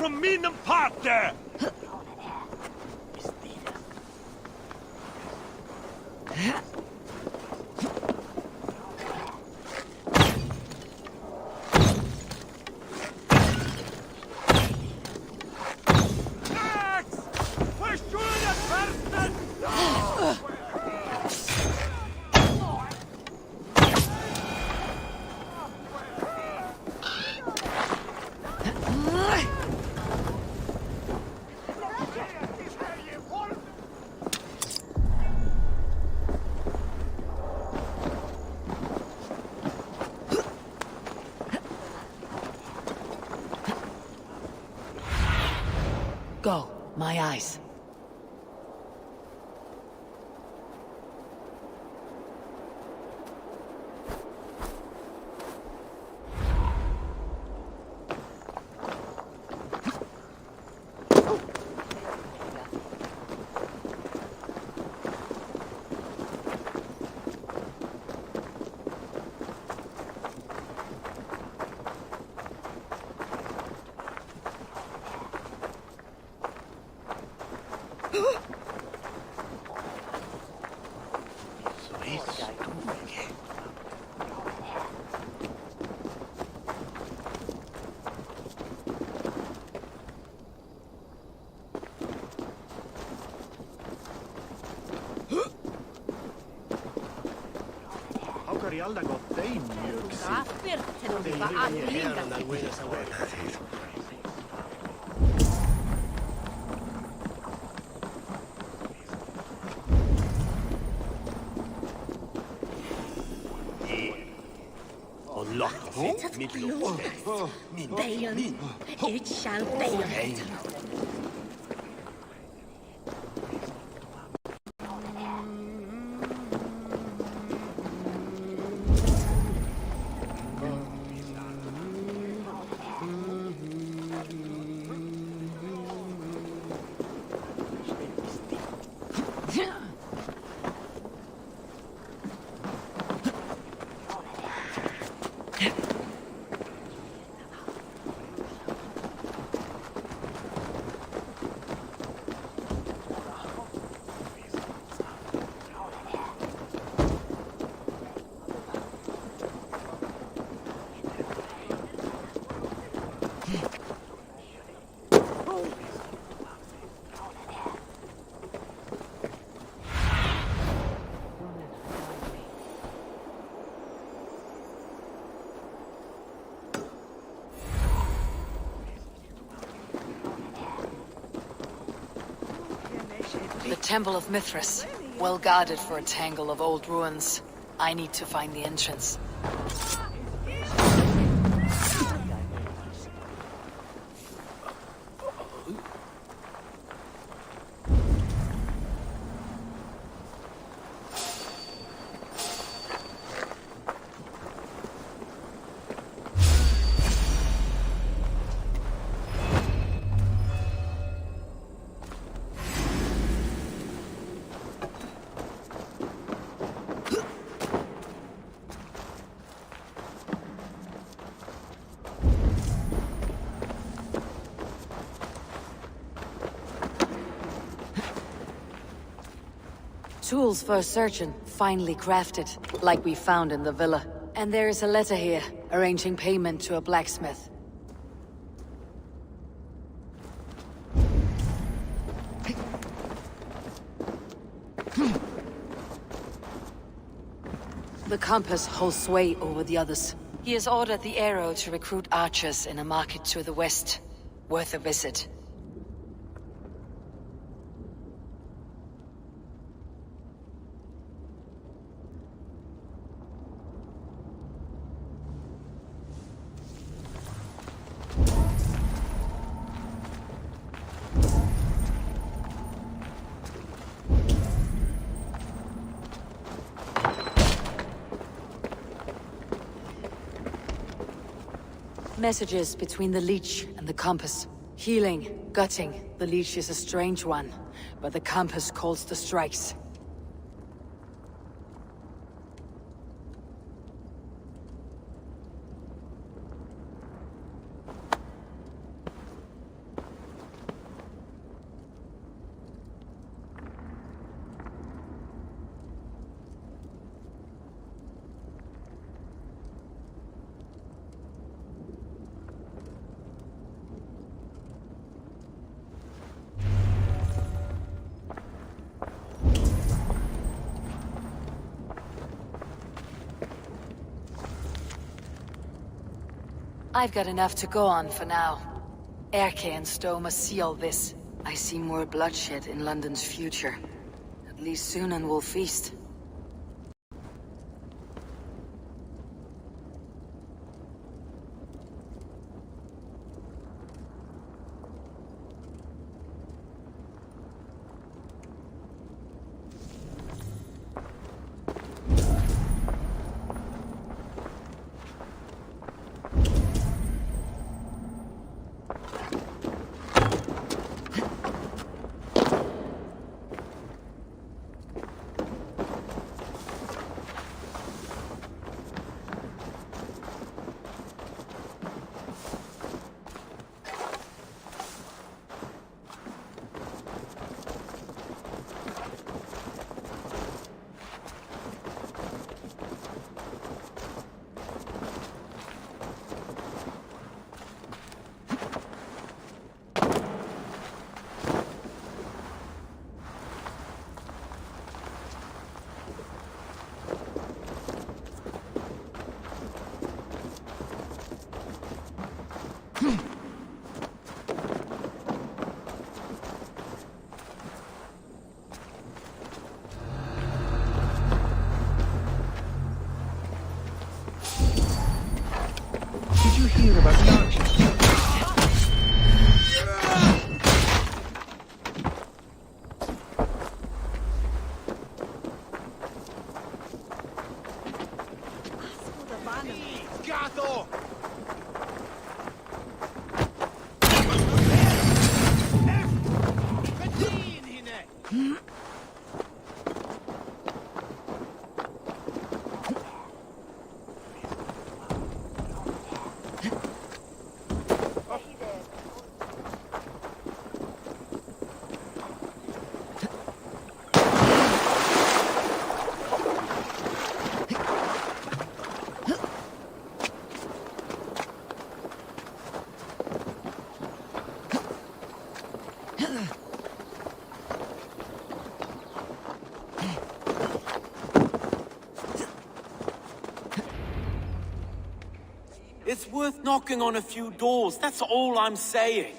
from Minen Park there! Go, my eyes. Alla gott dig mjölk. Det är ju här den där wena sa. Bayon, it shall Bayon. The Temple of Mithras, well guarded for a tangle of old ruins. I need to find the entrance. Tools for searching, finely crafted, like we found in the villa. And there is a letter here, arranging payment to a blacksmith. The compass holds sway over the others. He has ordered the arrow to recruit archers in a market to the west. Worth a visit. Messages between the leech and the compass. Healing, gutting. The leech is a strange one, but the compass calls the strikes. I've got enough to go on for now. Erke and Stowe must seal this. I see more bloodshed in London's future. At least Sunan will feast. Did you hear about the archers? Elgato! It's worth knocking on a few doors, that's all I'm saying.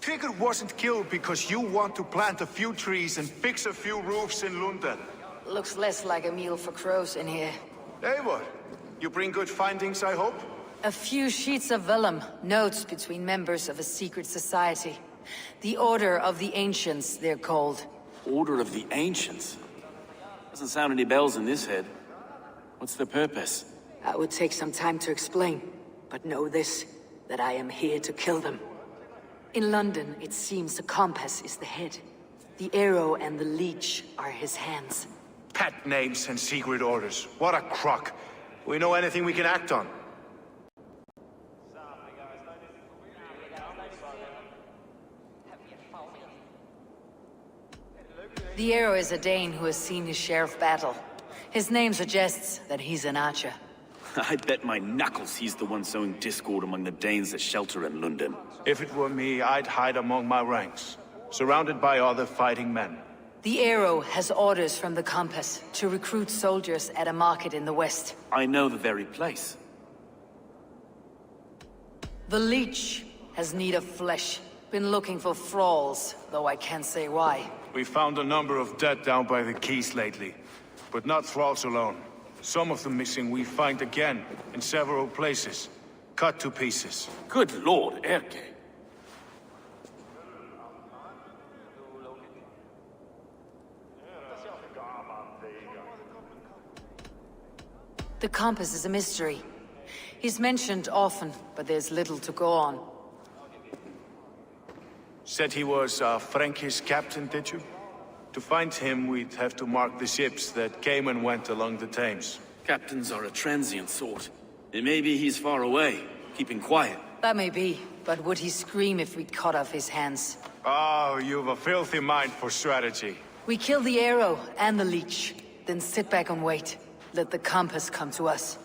Tigger wasn't killed because you want to plant a few trees and fix a few roofs in London. Looks less like a meal for crows in here. Eivor, you bring good findings, I hope? A few sheets of vellum, notes between members of a secret society. The Order of the Ancients, they're called. Order of the Ancients? Doesn't sound any bells in this head. What's the purpose? That would take some time to explain. But know this, that I am here to kill them. In London, it seems the compass is the head. The arrow and the leech are his hands. Pet names and secret orders. What a crock. We know anything we can act on. The arrow is a Dane who has seen his share of battle. His name suggests that he's an archer. I bet my knuckles he's the one sowing discord among the Danes that shelter in London. If it were me, I'd hide among my ranks, surrounded by other fighting men. The arrow has orders from the compass to recruit soldiers at a market in the west. I know the very place. The leech has need of flesh. Been looking for thralls, though I can't say why. We found a number of dead down by the quays lately, but not thralls alone. Some of the missing we find again, in several places. Cut to pieces. Good lord, Erke. The compass is a mystery. He's mentioned often, but there's little to go on. Said he was a Frankish captain, did you? To find him, we'd have to mark the ships that came and went along the Thames. Captains are a transient sort. It may be he's far away, keeping quiet. That may be, but would he scream if we cut off his hands? Oh, you've a filthy mind for strategy. We kill the arrow and the leech, then sit back and wait. Let the compass come to us.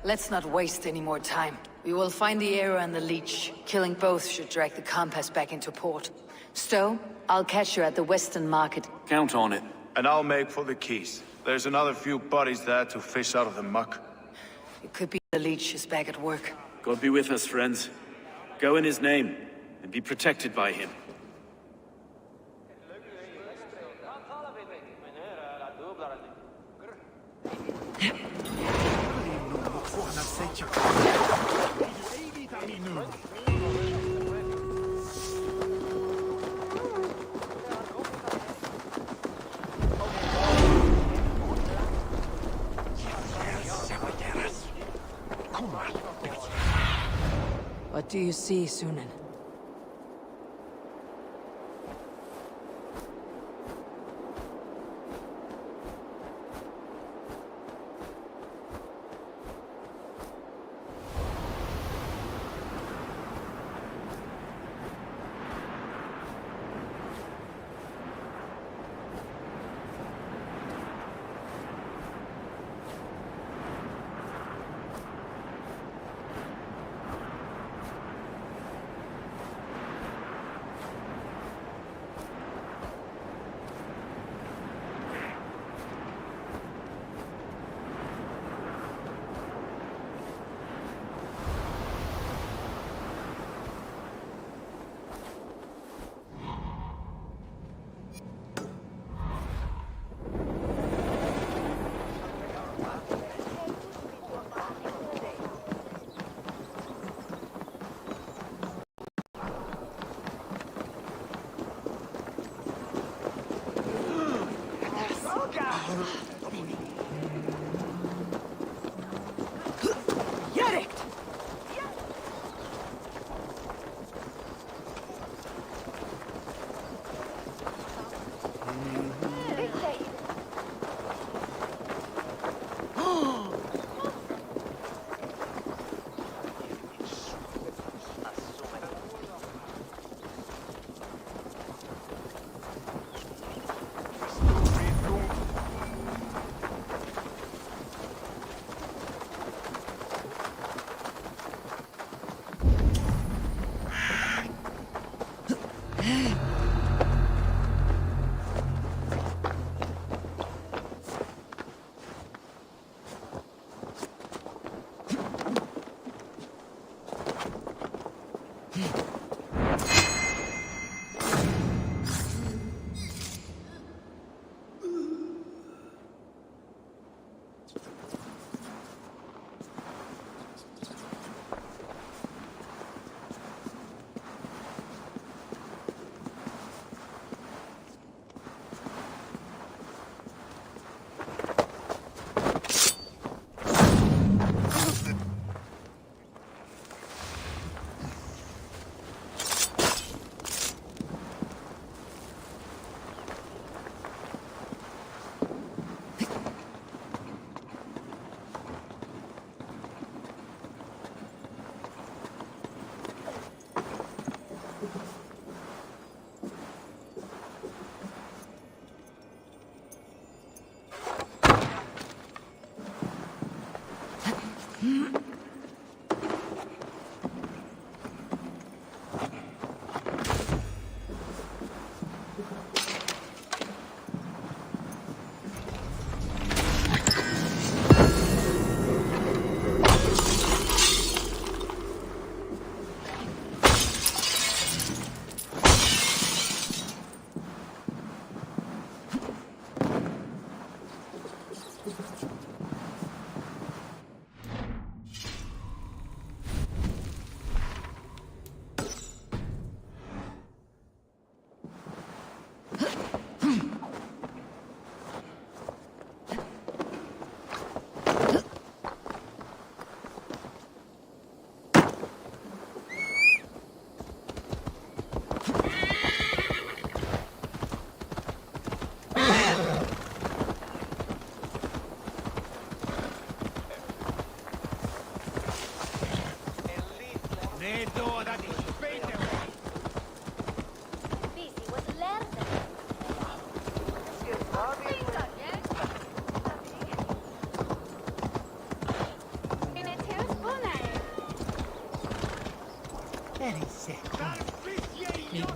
Let's not waste any more time. We will find the arrow and the leech. Killing both should drag the compass back into port. Stowe, I'll catch you at the Western Market. Count on it. And I'll make for the quays. There's another few bodies there to fish out of the muck. It could be the leech is back at work. God be with us, friends. Go in his name, and be protected by him. What do you see, Sunan?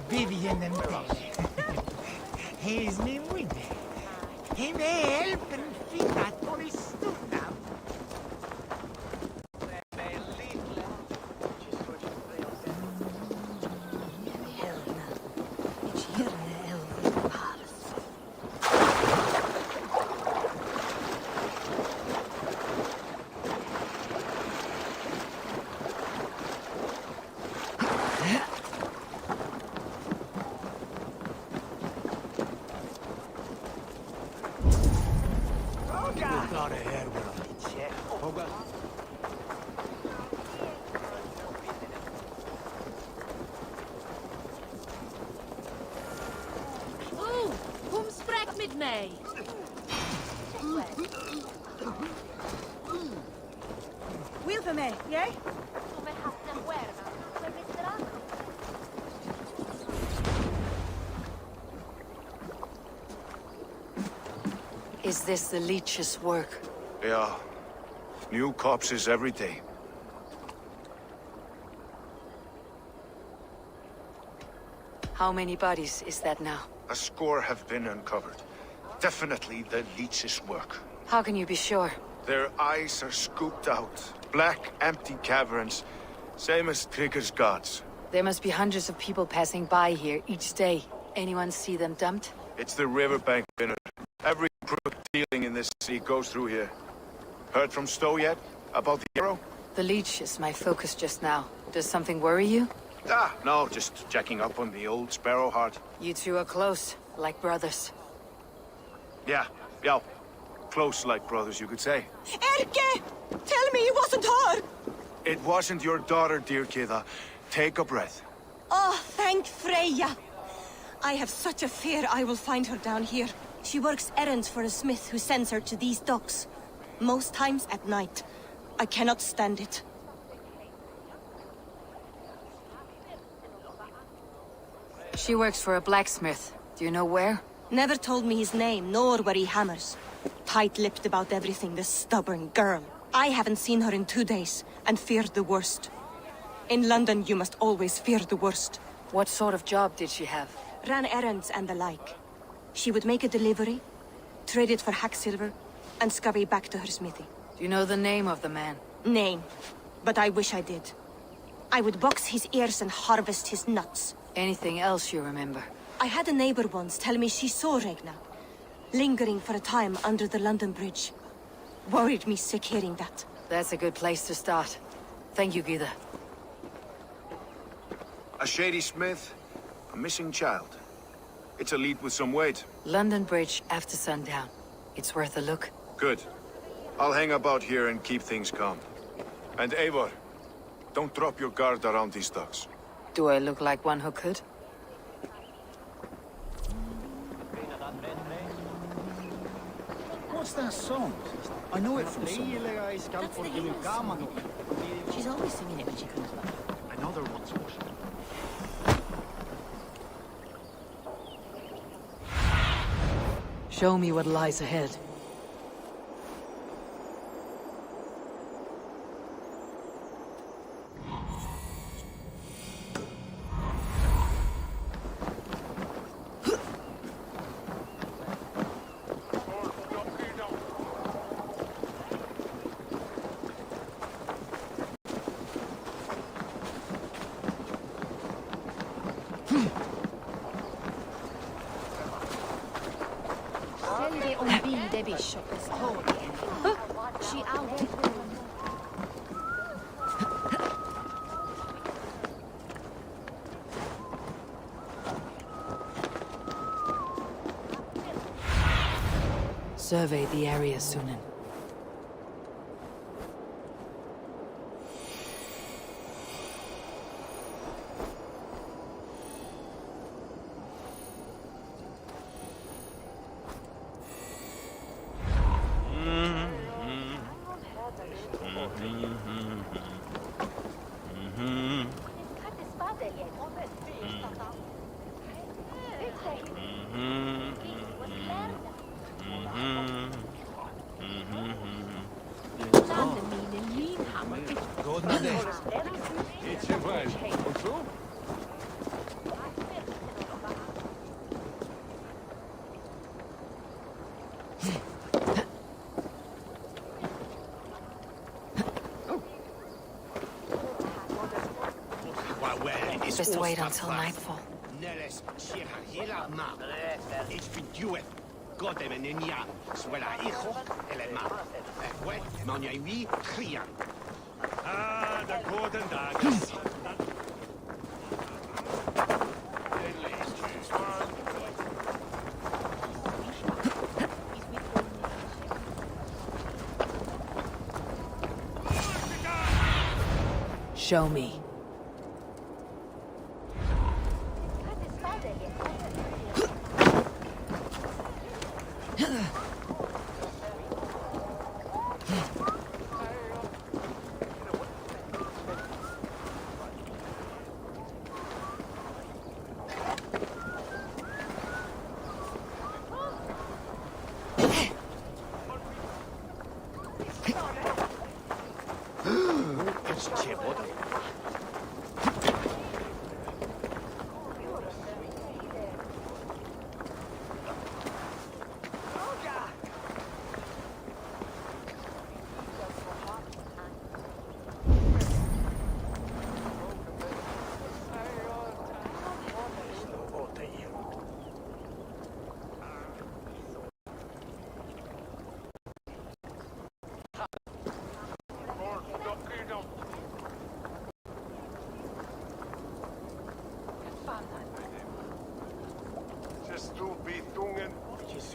Vivian and Tony. He's me with me. He may help and feed that for his student now. Wheel for me, yeah? Is this the leech's work? Yeah. New corpses every day. How many bodies is that now? A score have been uncovered. Definitely the leech's work. How can you be sure? Their eyes are scooped out. Black, empty caverns. Same as Trigger's gods. There must be hundreds of people passing by here each day. Anyone see them dumped? It's the riverbank dinner. Every crook dealing in this city goes through here. Heard from Stowe yet? About the arrow? The leech is my focus just now. Does something worry you? Ah, no, just checking up on the old Sparrowheart. You two are close, like brothers. Yeah. Close like brothers, you could say. Erke! Tell me it wasn't her! It wasn't your daughter, dear Kida. Take a breath. Oh, thank Freya. I have such a fear I will find her down here. She works errands for a smith who sends her to these docks. Most times at night. I cannot stand it. She works for a blacksmith. Do you know where? Never told me his name, nor where he hammers. Tight-lipped about everything, this stubborn girl. I haven't seen her in 2 days, and feared the worst. In London, you must always fear the worst. What sort of job did she have? Ran errands and the like. She would make a delivery, trade it for hack silver, and scurry back to her smithy. Do you know the name of the man? Name. But I wish I did. I would box his ears and harvest his nuts. Anything else you remember? I had a neighbor once tell me she saw Regna, lingering for a time under the London Bridge. Worried me sick hearing that. That's a good place to start. Thank you, Gida. A shady smith, a missing child. It's a lead with some weight. London Bridge after sundown. It's worth a look. Good. I'll hang about here and keep things calm. And Eivor, don't drop your guard around these docks. Do I look like one who could? What's that song? I know it from somewhere. She's always singing it when she comes back. Another one's Show me what lies ahead. Survey the area, Sunan. Just wait until nightfall. Ah, the golden daggers. Show me.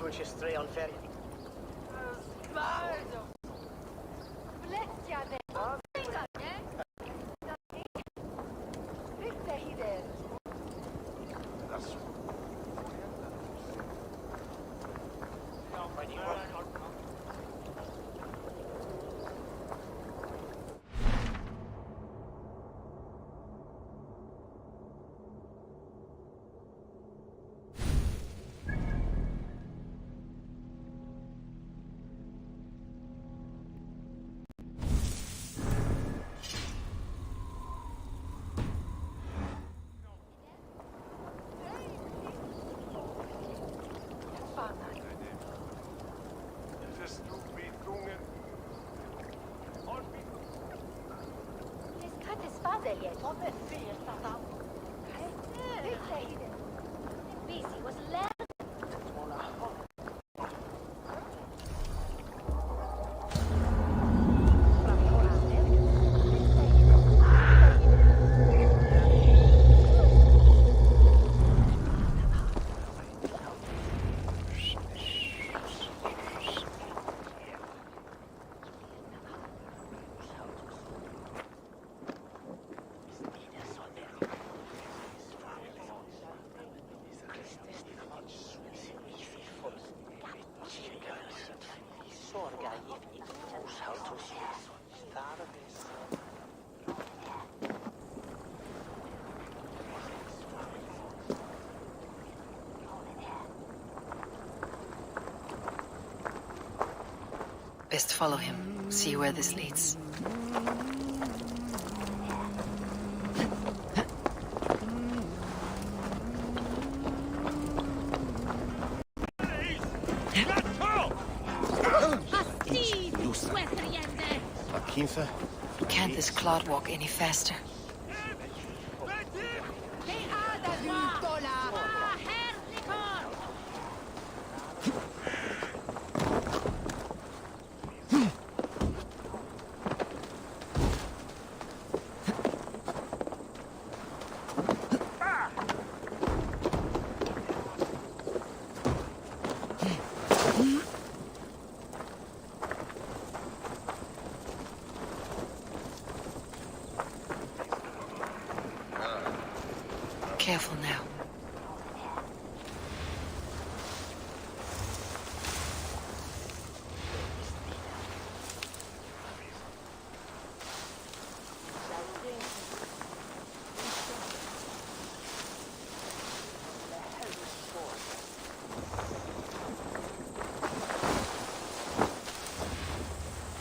Solche Streon fertig. Best follow him, see where this leads. Can't this clod walk any faster? Careful now.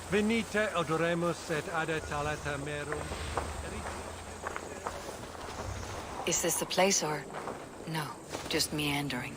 Venite odoremus et adetalata merum. Is this the place or... no, just meandering?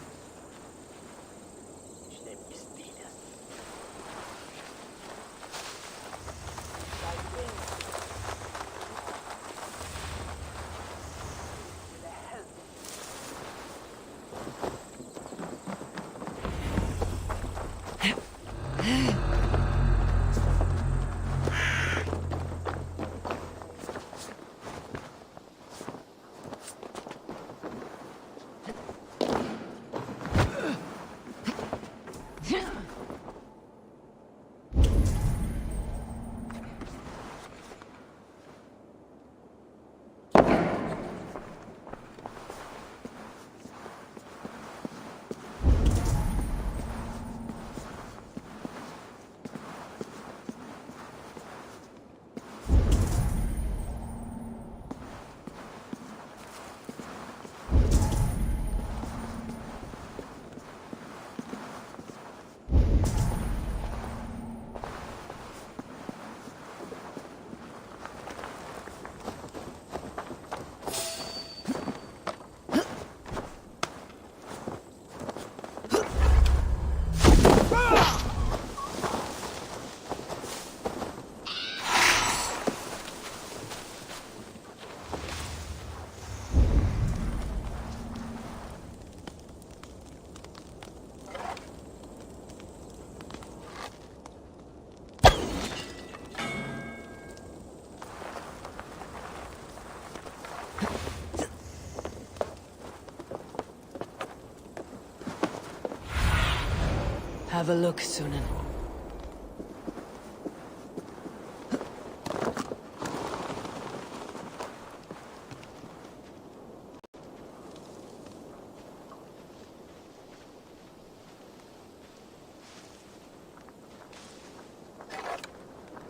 Have a look, Sunan.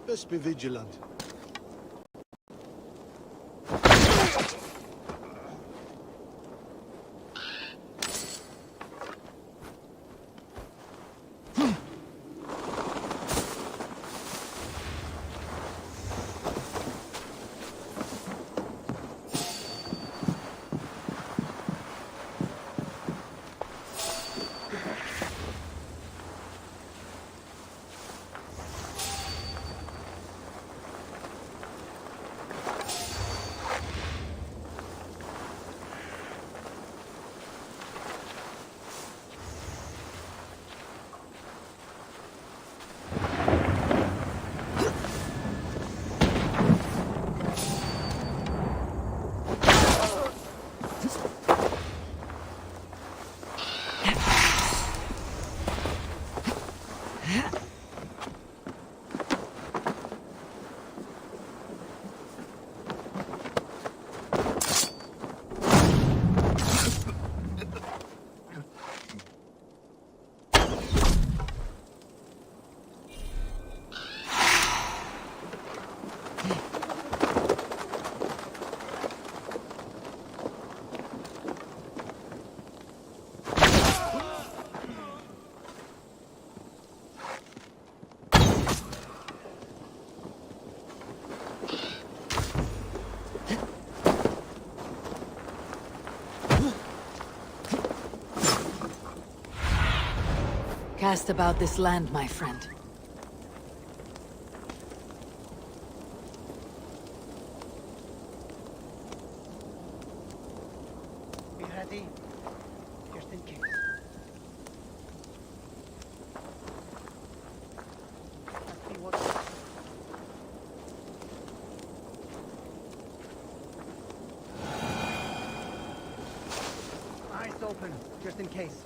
Best be vigilant. Cast about this land, my friend. Be ready, just in case. Let's see what... Eyes open, just in case.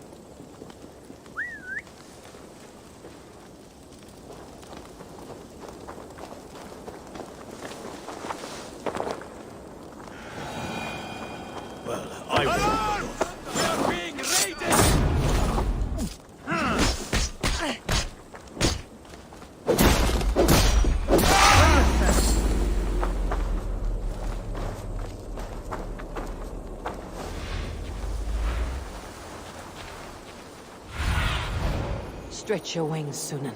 Stretch your wings, Sunan.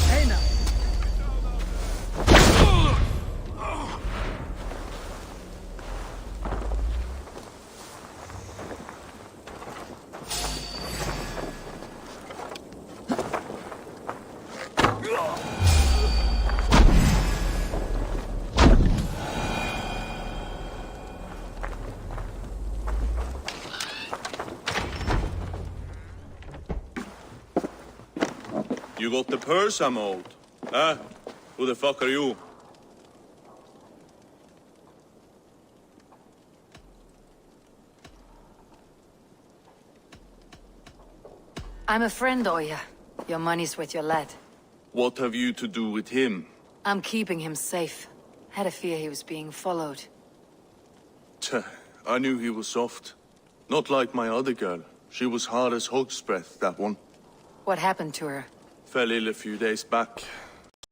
Hey now! You got the purse, I'm old. Huh? Who the fuck are you? I'm a friend, Oya. Your money's with your lad. What have you to do with him? I'm keeping him safe. Had a fear he was being followed. Tch, I knew he was soft. Not like my other girl. She was hard as hog's breath, that one. What happened to her? Fell ill a few days back.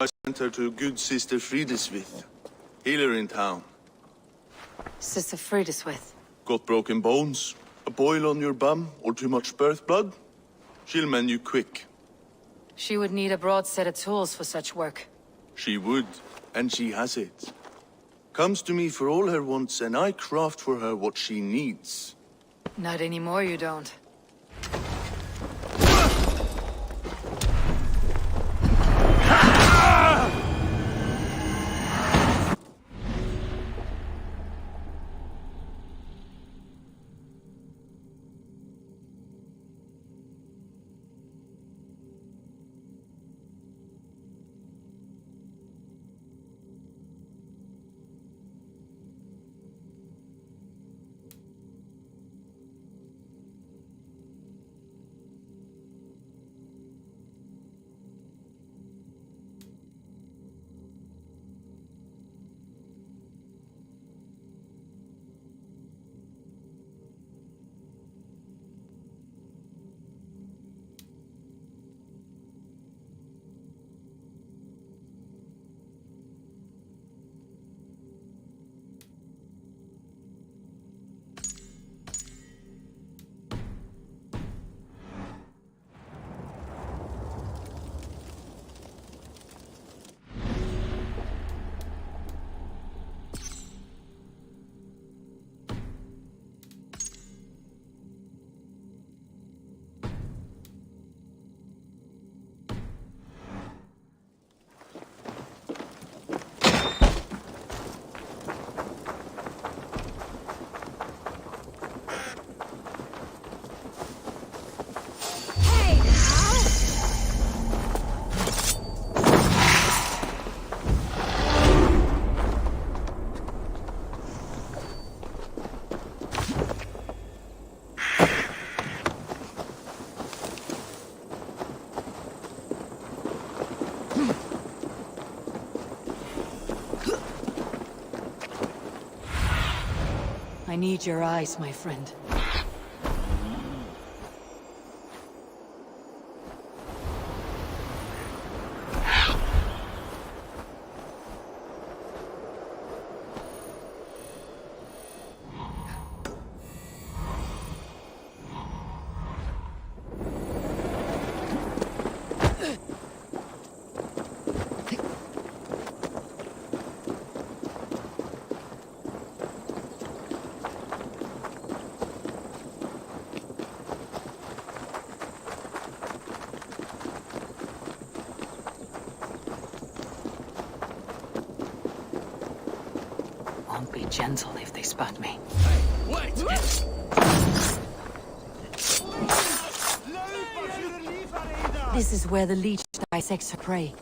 I sent her to a good sister Frideswith. Healer in town. Sister Frideswith. Got broken bones, a boil on your bum, or too much birth blood? She'll mend you quick. She would need a broad set of tools for such work. She would, and she has it. Comes to me for all her wants, and I craft for her what she needs. Not anymore, you don't. I need your eyes, my friend. Won't be gentle if they spot me. Wait! This is where the leech dissects her prey.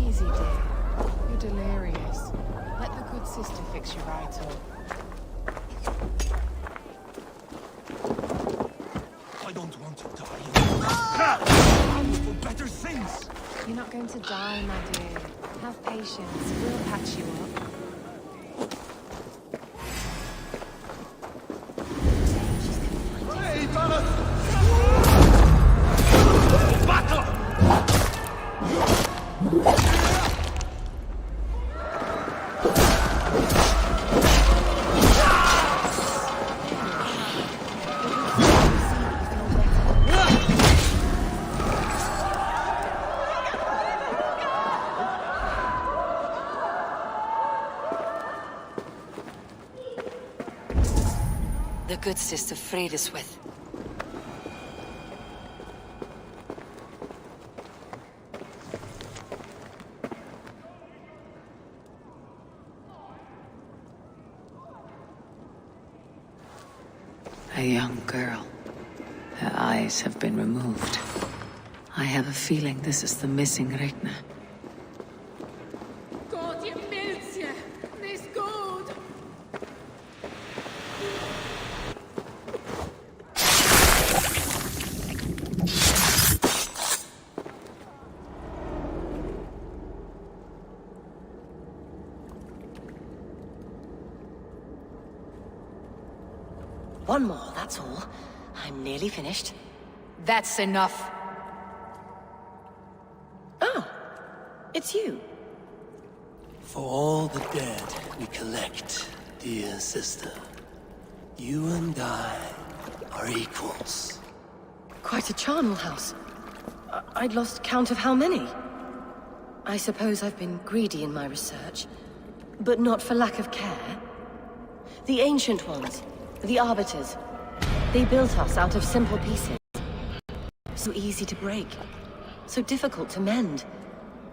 Easy, dear. You're delirious. Let the good sister fix you right up. I don't want to die. I will for better things. You're not going to die, my dear. Have patience. We'll patch you up. Hey, Thomas! Battle! The good sister freed us with. A young girl. Her eyes have been removed. I have a feeling this is the missing Regna. God, you miltje! This good! One more, that's all. I'm nearly finished. That's enough. Oh, it's you. For all the dead we collect, dear sister, you and I are equals. Quite a charnel house. I'd lost count of how many. I suppose I've been greedy in my research, but not for lack of care. The Ancient Ones, the Arbiters, they built us out of simple pieces. So easy to break, so difficult to mend.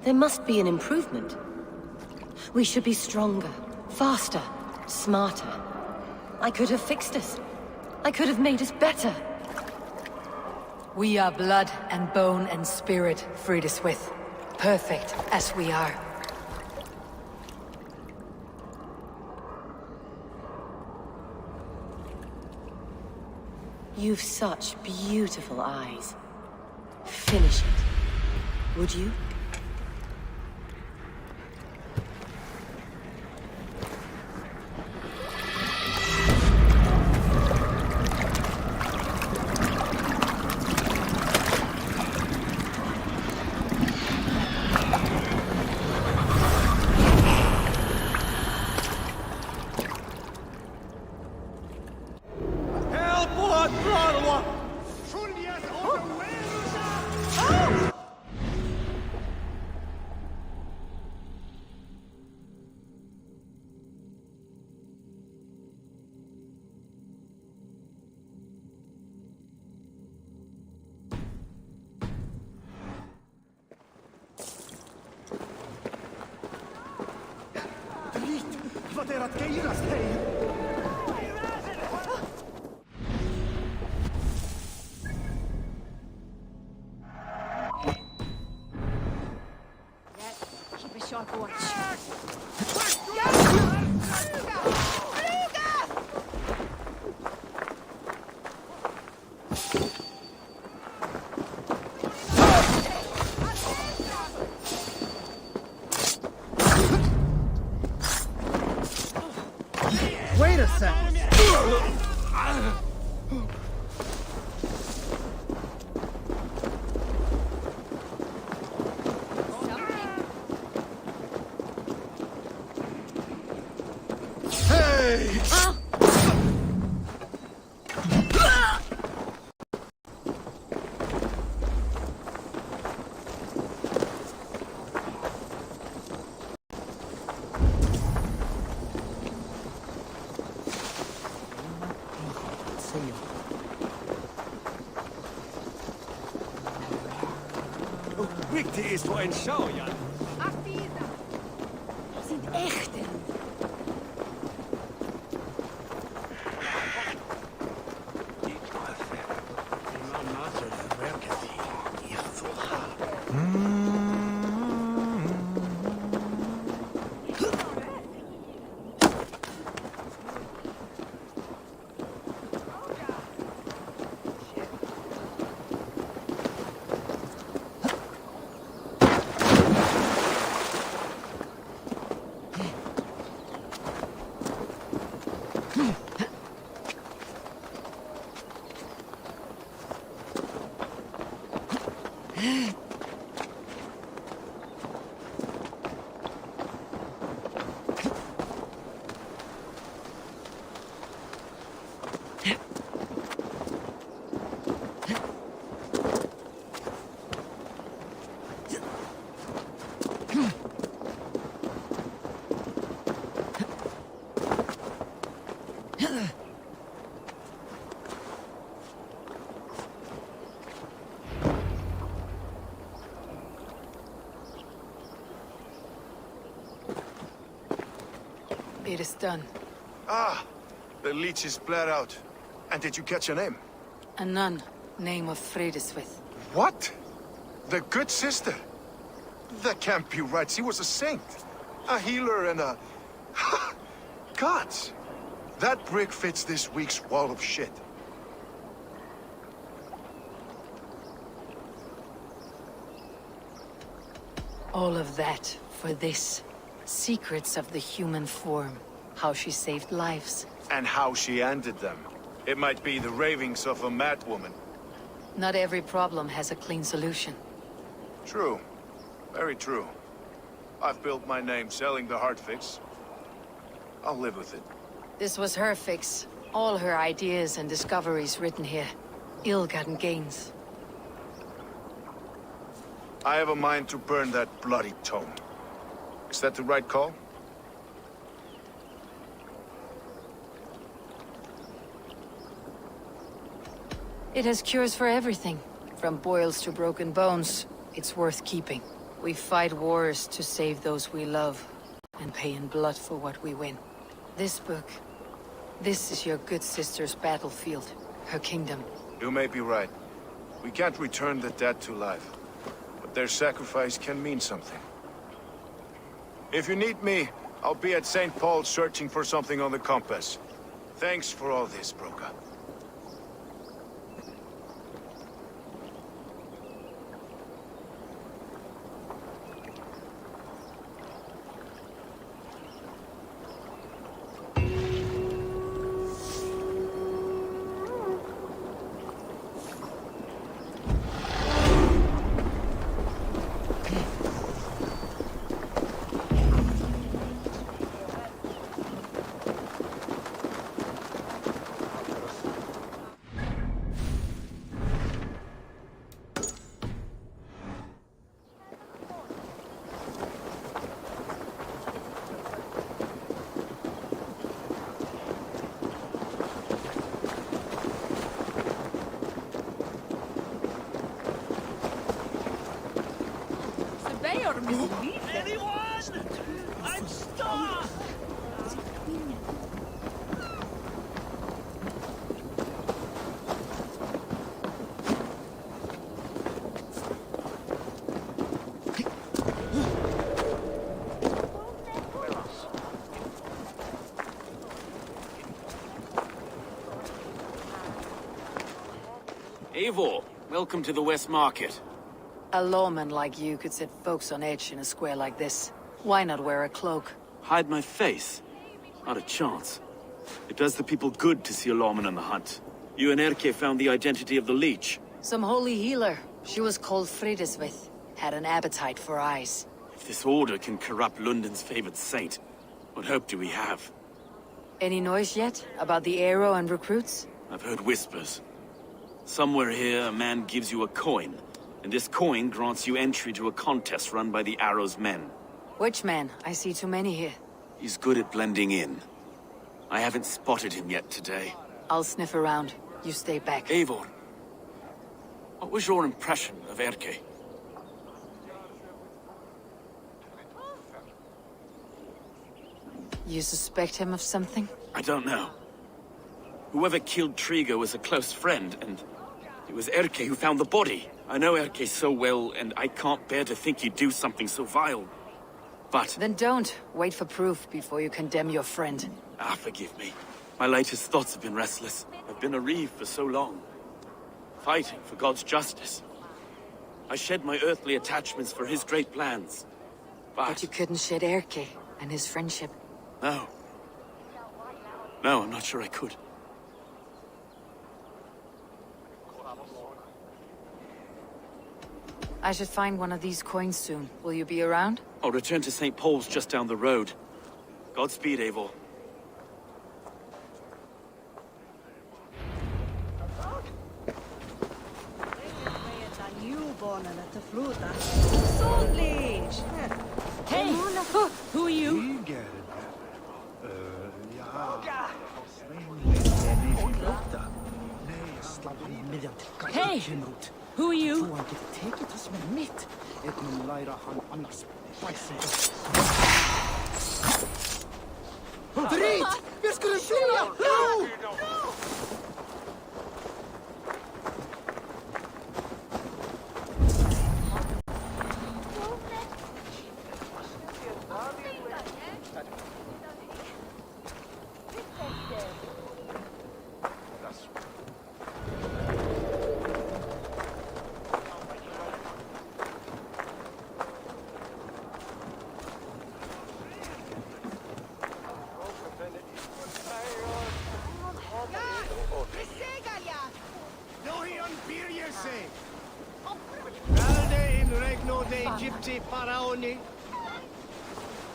There must be an improvement. We should be stronger, faster, smarter. I could have fixed us. I could have made us better. We are blood and bone and spirit freed us with. Perfect as we are. You've such beautiful eyes. Finish it, would you? wat er att geiras hej! Keep a sharp watch. Wait a sec. Hey! Wichtig ist voor een show, Jan. Sind echte. It is done. Ah, the leech is bled out. And did you catch a name? A nun, name of Fredeswith. What? The good sister? That can't be right. She was a saint. A healer and a... Gods! That brick fits this week's wall of shit. All of that for this. Secrets of the human form. How she saved lives. And how she ended them. It might be the ravings of a madwoman. Not every problem has a clean solution. True. Very true. I've built my name selling the heart fix. I'll live with it. This was her fix. All her ideas and discoveries written here. Ill-gotten gains. I have a mind to burn that bloody tome. Is that the right call? It has cures for everything. From boils to broken bones. It's worth keeping. We fight wars to save those we love. And pay in blood for what we win. This book. This is your good sister's battlefield. Her kingdom. You may be right. We can't return the dead to life. But their sacrifice can mean something. If you need me, I'll be at St. Paul's searching for something on the compass. Thanks for all this, Broca. Anyone? I'm starved! Eivor, welcome to the West Market. A lawman like you could set folks on edge in a square like this. Why not wear a cloak? Hide my face? Not a chance. It does the people good to see a lawman on the hunt. You and Erke found the identity of the leech. Some holy healer. She was called Fridesvith. Had an appetite for eyes. If this order can corrupt London's favored saint, what hope do we have? Any noise yet about the arrow and recruits? I've heard whispers. Somewhere here, a man gives you a coin, and this coin grants you entry to a contest run by the Arrow's men. Which man? I see too many here. He's good at blending in. I haven't spotted him yet today. I'll sniff around. You stay back. Eivor, what was your impression of Erke? You suspect him of something? I don't know. Whoever killed Trigo was a close friend, and it was Erke who found the body. I know Erke so well, and I can't bear to think he'd do something so vile. But... Then don't. Wait for proof before you condemn your friend. Forgive me. My latest thoughts have been restless. I've been a reeve for so long. Fighting for God's justice. I shed my earthly attachments for his great plans. But you couldn't shed Erke and his friendship. No. No, I'm not sure I could. I should find one of these coins soon. Will you be around? I'll return to St. Paul's just down the road. Godspeed, Eivor. Hey! Who are you? Hey! Who are you? Drit! Vi skulle skilja! No!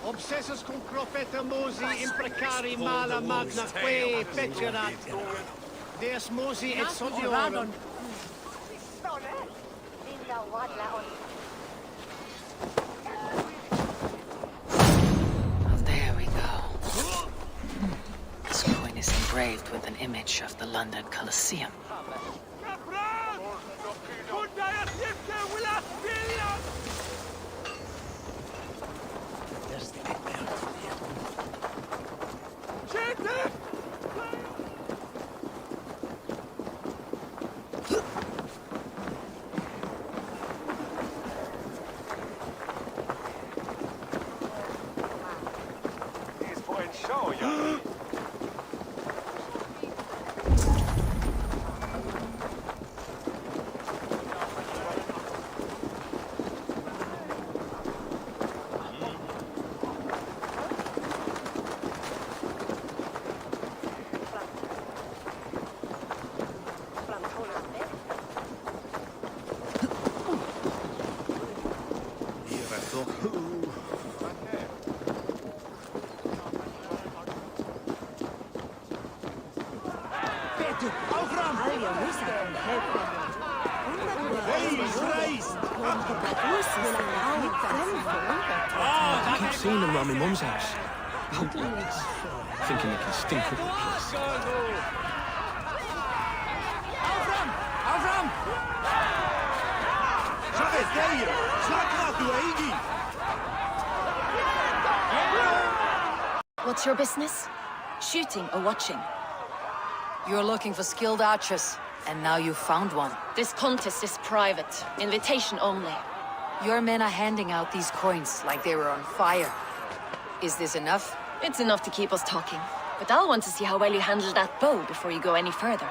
Obsessus cum profeta Mosi imprecari mala magna que fecerat. Deus Mosi et sodiorum. Oh, there we go. This coin is engraved with an image of the London Colosseum. I keep seeing them around my mum's house. Thinking they can stink up the place. What's your business? Shooting or watching? You're looking for skilled archers, and now you've found one. This contest is private. Invitation only. Your men are handing out these coins like they were on fire. Is this enough? It's enough to keep us talking. But I'll want to see how well you handle that bow before you go any further.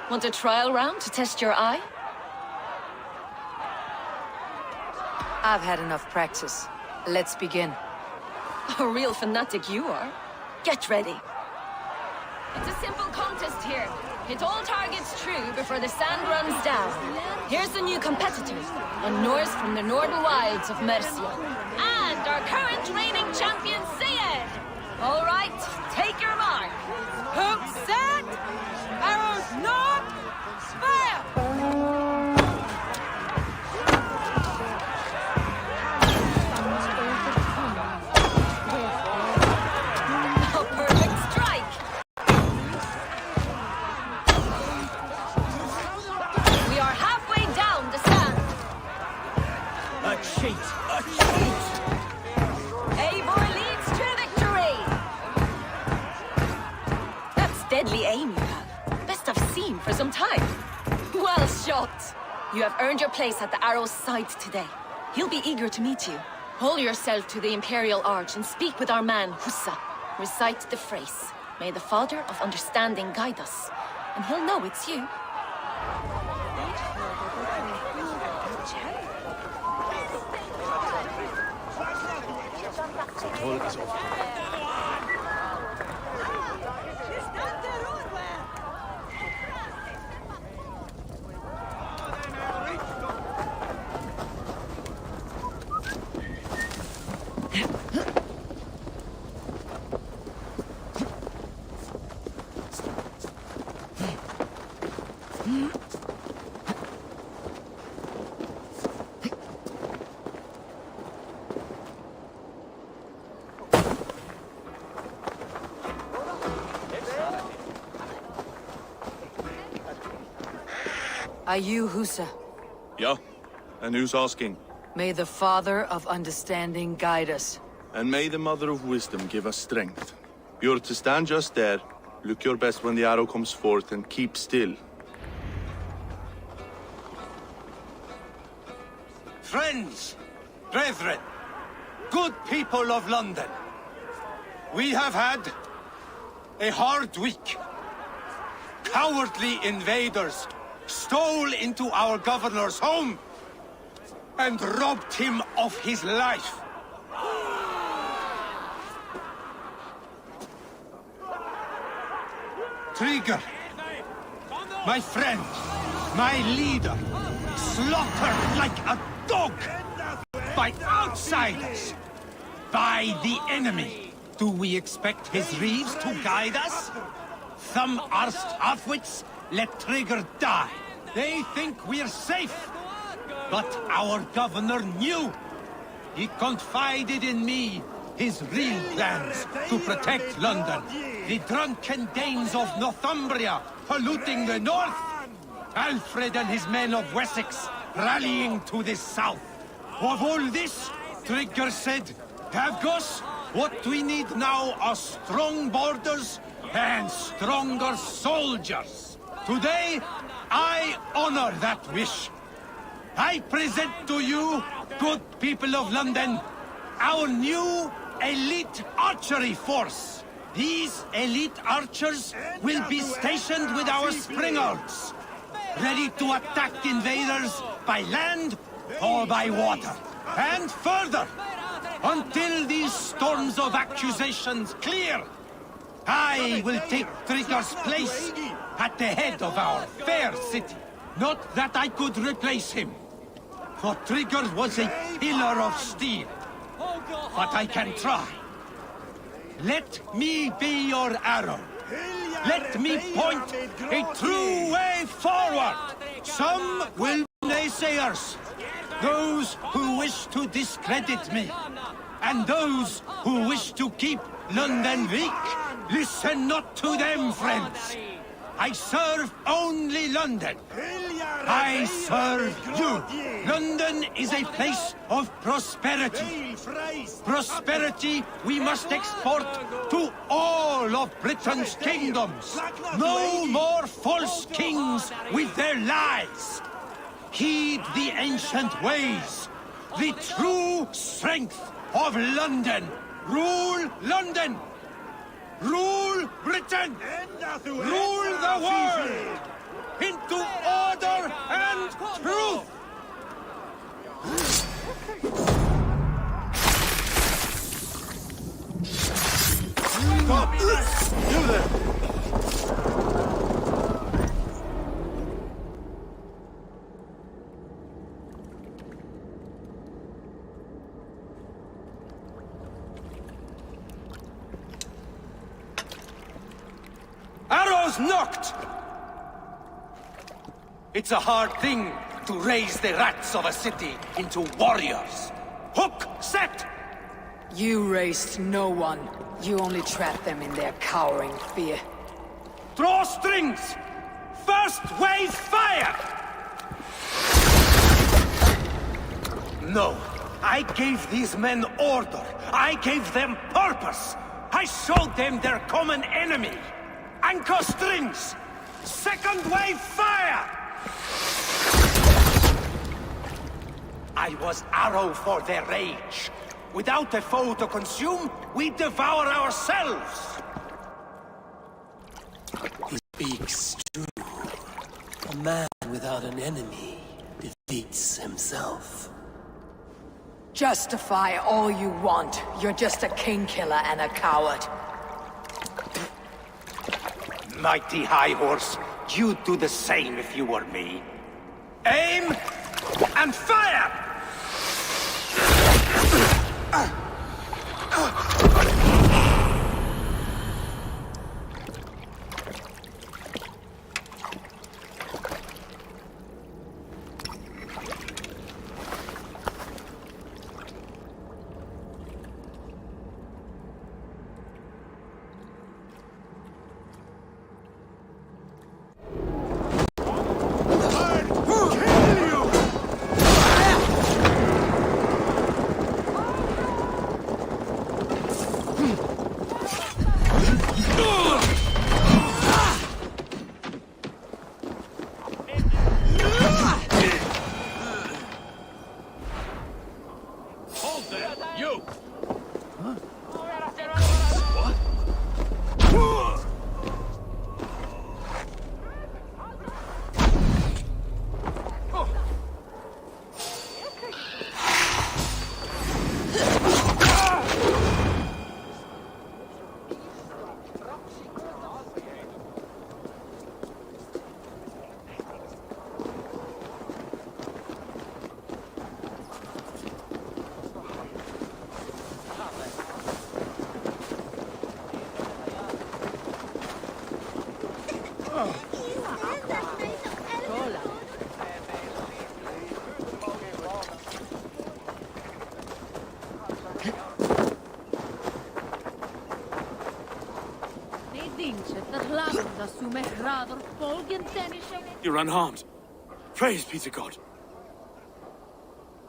Want a trial round to test your eye? I've had enough practice. Let's begin. A real fanatic you are. Get ready. It's a simple contest here. Hit all targets true before the sand runs down. Here's the new competitor, a Norse from the northern wilds of Mercia. And our current reigning champion, Syed! All right, take your mark. Hook set! Arrows knock! Fire! Deadly aim you have. Best I've seen for some time. Well shot! You have earned your place at the Arrow's side today. He'll be eager to meet you. Hold yourself to the Imperial Arch and speak with our man, Hussa. Recite the phrase. May the Father of Understanding guide us. And he'll know it's you. Are you Hussa? Yeah. And who's asking? May the Father of Understanding guide us. And may the Mother of Wisdom give us strength. You're to stand just there, look your best when the arrow comes forth, and keep still. Friends, brethren, good people of London, we have had a hard week. Cowardly invaders stole into our governor's home and robbed him of his life. Trigger, my friend, my leader, slaughtered like a dog by outsiders, by the enemy. Do we expect his reeves to guide us? Thumb-arsed halfwits let Trigger die. They think we're safe. But our governor knew. He confided in me his real plans to protect London. The drunken Danes of Northumbria polluting the north. Alfred and his men of Wessex rallying to the south. Of all this, Trigger said, Havgos, what we need now are strong borders and stronger soldiers. Today, I honor that wish. I present to you, good people of London, our new elite archery force. These elite archers will be stationed with our springards, ready to attack invaders by land or by water. And further, until these storms of accusations clear, I will take Trigger's place at the head of our fair city. Not that I could replace him, for Trigger was a pillar of steel. But I can try. Let me be your arrow. Let me point a true way forward. Some will be naysayers, those who wish to discredit me, and those who wish to keep London weak. Listen not to them, friends. I serve only London. I serve you. London is a place of prosperity. Prosperity we must export to all of Britain's kingdoms. No more false kings with their lies. Heed the ancient ways. The true strength of London. Rule London. Rule Britain! Rule the world! into order and truth! Stop! You there! Arrows knocked! It's a hard thing to raise the rats of a city into warriors. Hook set! You raised no one. You only trapped them in their cowering fear. Draw strings! First wave fire! No, I gave these men order. I gave them purpose. I showed them their common enemy. Anchor strings! Second wave fire! I was arrow for their rage. Without a foe to consume, we devour ourselves! He speaks true. A man without an enemy defeats himself. Justify all you want. You're just a king-killer and a coward. Mighty High Horse, you'd do the same if you were me. Aim and fire! You're unharmed. Praise be to God.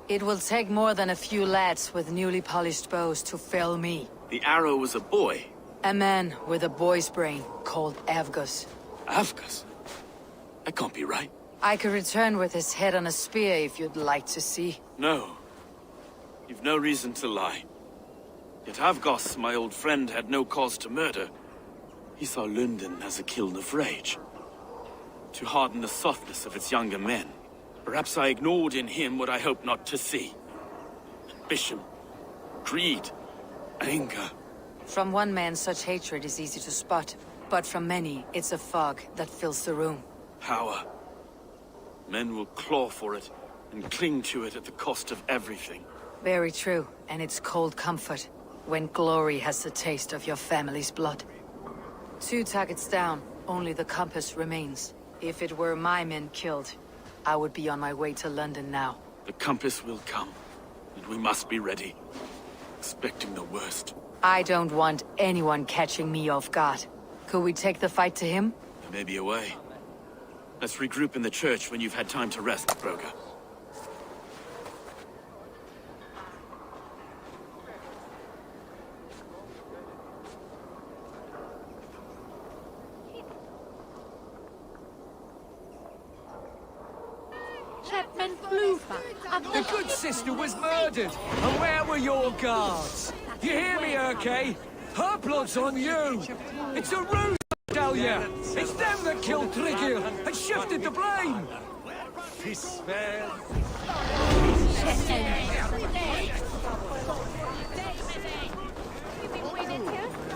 It will take more than a few lads with newly polished bows to fell me. The arrow was a boy. A man with a boy's brain called Avgus. Avgus? That can't be right. I could return with his head on a spear if you'd like to see. No. You've no reason to lie. Yet Avgos, my old friend, had no cause to murder. He saw London as a kiln of rage. To harden the softness of its younger men. Perhaps I ignored in him what I hoped not to see. Ambition, greed, anger. From one man, such hatred is easy to spot. But from many, it's a fog that fills the room. Power. Men will claw for it and cling to it at the cost of everything. Very true, and it's cold comfort when glory has the taste of your family's blood. 2 targets down, only the compass remains. If it were my men killed, I would be on my way to London now. The compass will come, and we must be ready. Expecting the worst. I don't want anyone catching me off guard. Could we take the fight to him? There may be a way. Let's regroup in the church when you've had time to rest, Broga. The good sister was murdered, and where were your guards? You hear me, Urke? Her blood's on you! It's a ruse, tell you! It's them that killed Trigger and shifted the blame!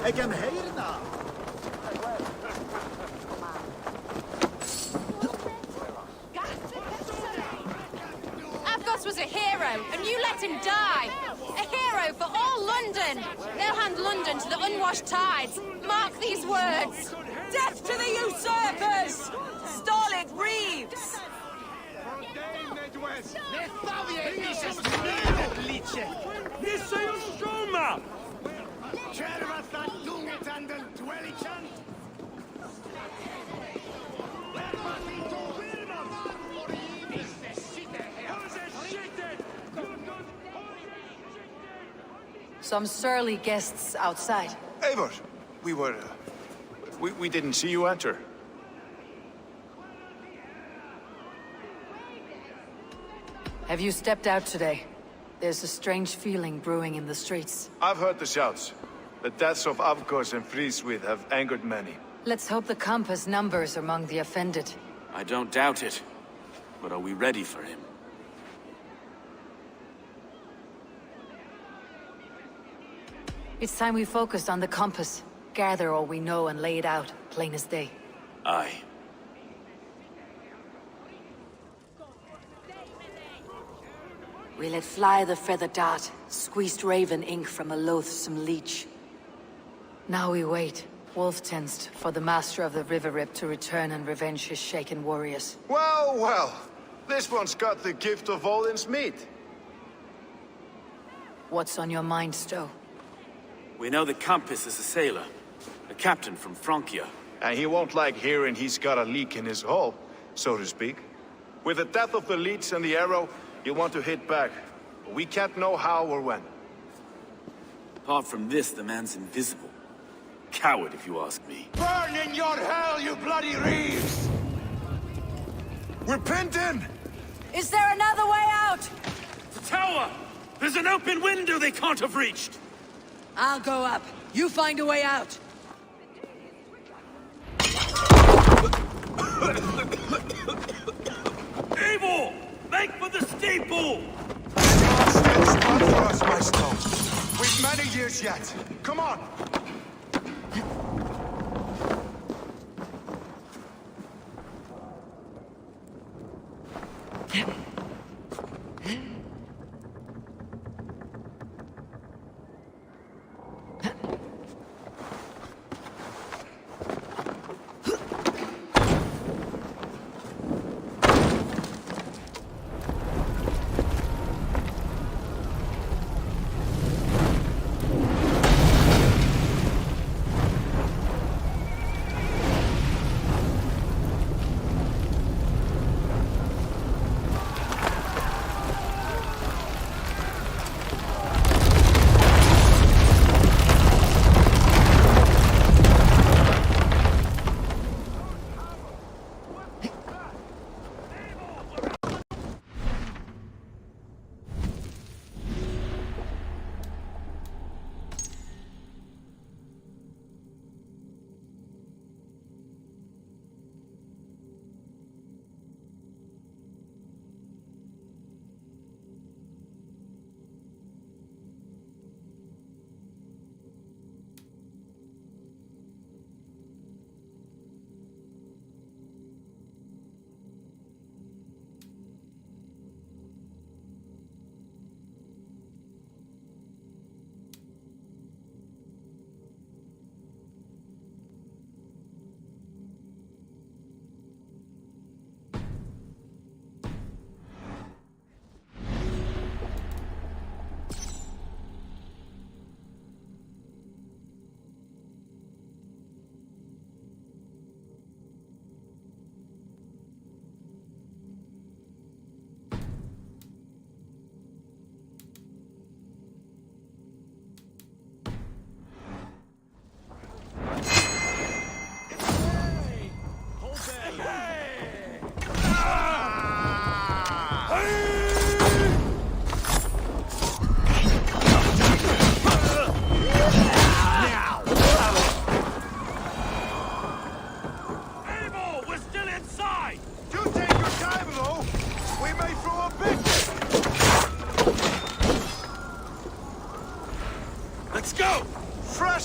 Ik hem hierna. Avgos was a hero, and you let him die! A hero for all London! They'll hand London to the unwashed tides. Mark these words! Death to the usurpers! Starlit Reeves! Some surly guests outside. Eivor, we didn't see you enter. Have you stepped out today? There's a strange feeling brewing in the streets. I've heard the shouts. The deaths of Avgos and Friswith have angered many. Let's hope the compass numbers among the offended. I don't doubt it. But are we ready for him? It's time we focused on the compass. Gather all we know and lay it out, plain as day. Aye. We let fly the feather dart, squeezed raven ink from a loathsome leech. Now we wait, wolf-tensed, for the master of the River Rip to return and revenge his shaken warriors. Well, well. This one's got the gift of Odin's meat. What's on your mind, Stowe? We know that Campus is a sailor. A captain from Francia. And he won't like hearing he's got a leak in his hull, so to speak. With the death of the leech and the arrow, you'll want to hit back. But we can't know how or when. Apart from this, the man's invisible. Coward, if you ask me. Burn in your hell, you bloody Reeves! We're pinned in! Is there another way out? The tower! There's an open window they can't have reached! I'll go up. You find a way out. Eivor! Make for the steeple! It's not for us, my Stone. We've many years yet. Come on!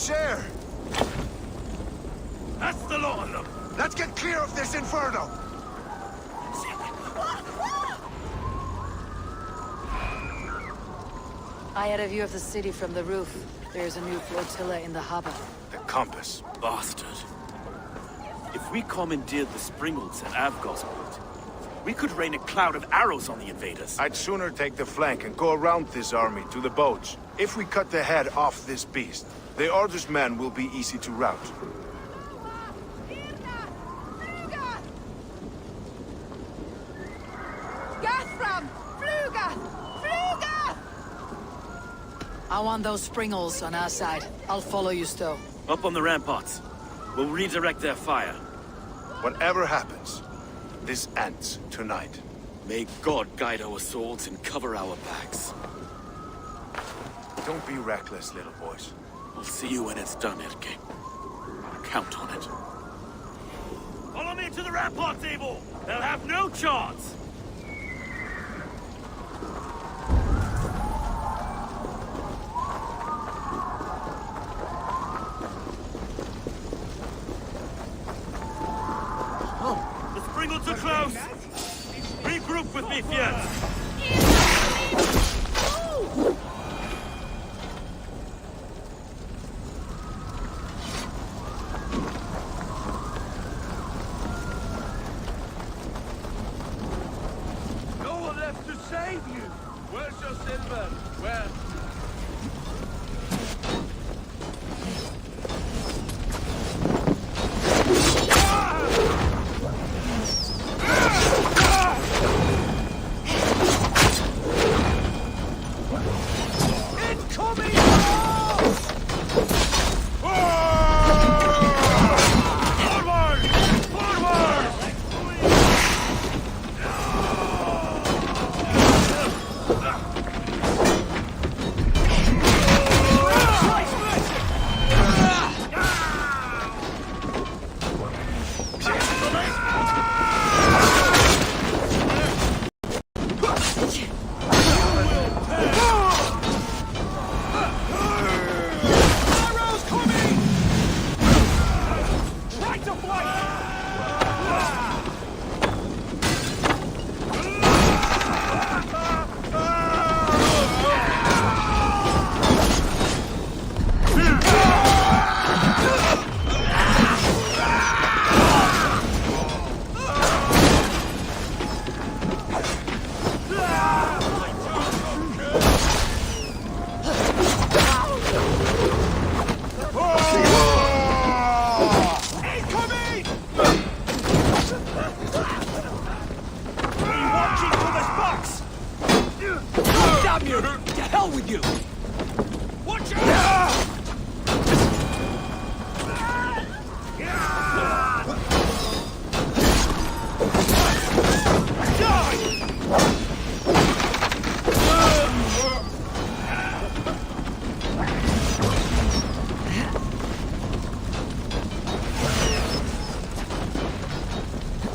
share! That's the lot of them! Let's get clear of this inferno! I had a view of the city from the roof. There's a new flotilla in the harbor. The compass. Bastard. If we commandeered the Springolds at Avgosport, we could rain a cloud of arrows on the invaders. I'd sooner take the flank and go around this army to the boats. If we cut the head off this beast, the Order's men will be easy to rout. I want those Springolds on our side. I'll follow you, Stowe. Up on the ramparts. We'll redirect their fire. Whatever happens, this ends tonight. May God guide our swords and cover our backs. Don't be reckless, little boys. We'll see you when it's done, Erke. Count on it. Follow me to the ramparts, Abel! They'll have no chance! The Springolds are close! Regroup with me, Fiat! No one left to save you! Where's your silver? Where?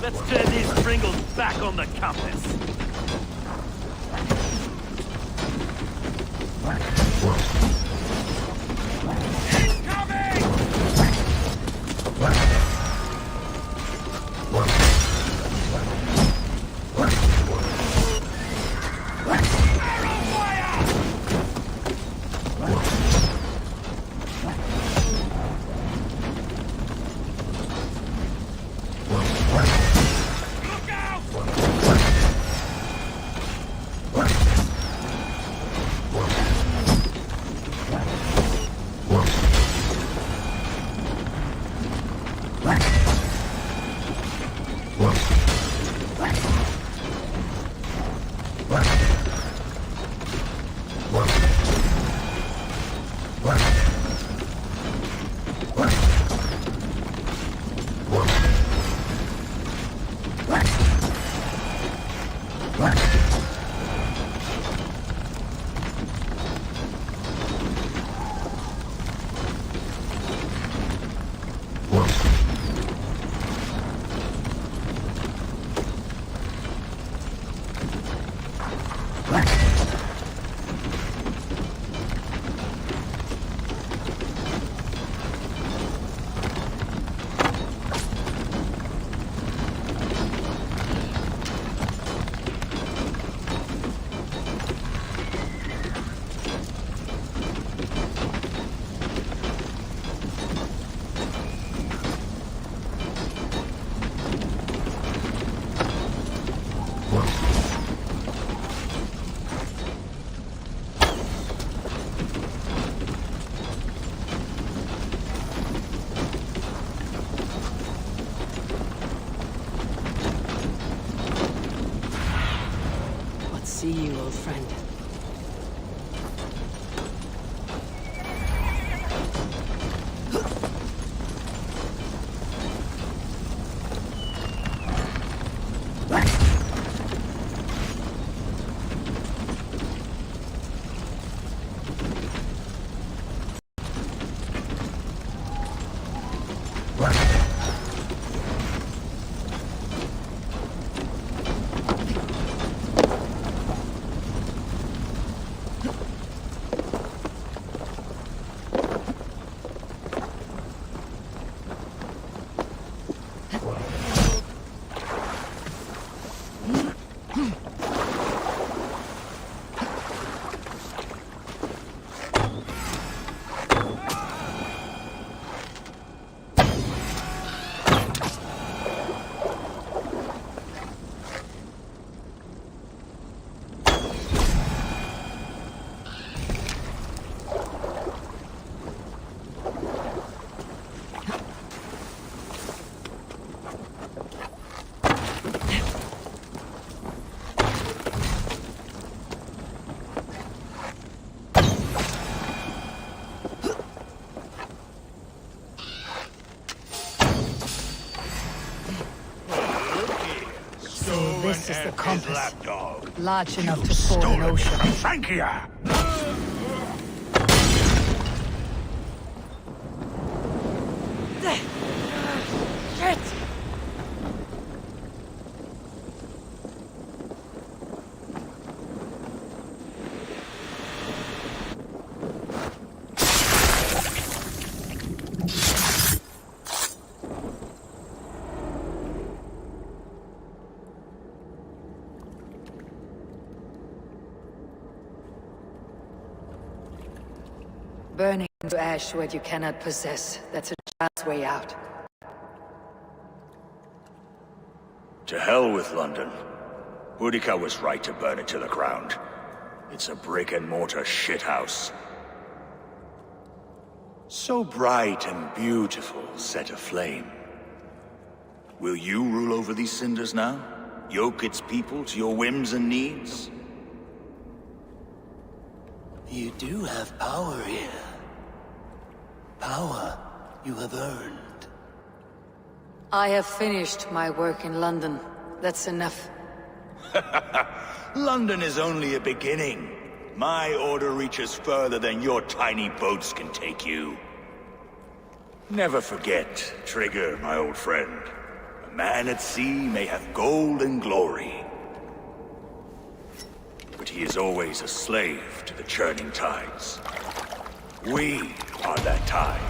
Let's turn these Springolds back on the compass. see you, old friend. This is the compass. Large enough to ford an ocean. Thank you. Shit! Burning to ash what you cannot possess. That's a child's way out. To hell with London. Boudica was right to burn it to the ground. It's a brick-and-mortar shithouse. So bright and beautiful, set aflame. Will you rule over these cinders now? Yoke its people to your whims and needs? You do have power here. Power you have earned. I have finished my work in London. That's enough. London is only a beginning. My order reaches further than your tiny boats can take you. Never forget, Trigger, my old friend. A man at sea may have gold and glory, but he is always a slave to the churning tides. We are that tide.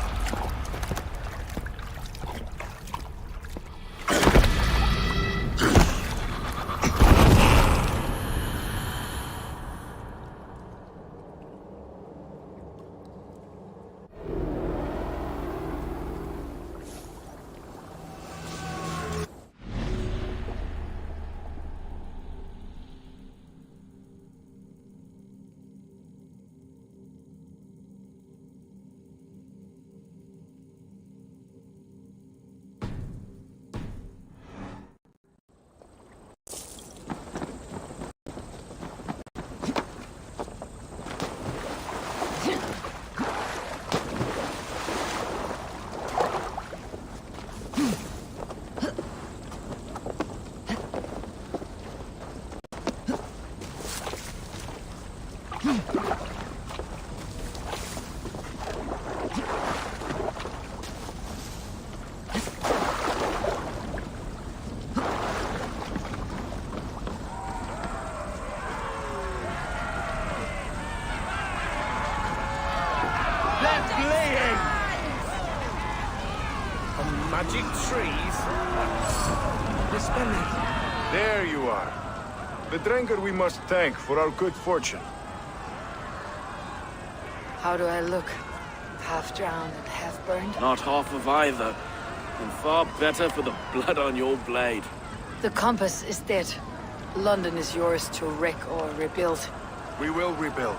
Magic trees? There you are. The Drenker we must thank for our good fortune. How do I look? Half drowned and half burned? Not half of either. And far better for the blood on your blade. The compass is dead. London is yours to wreck or rebuild. We will rebuild.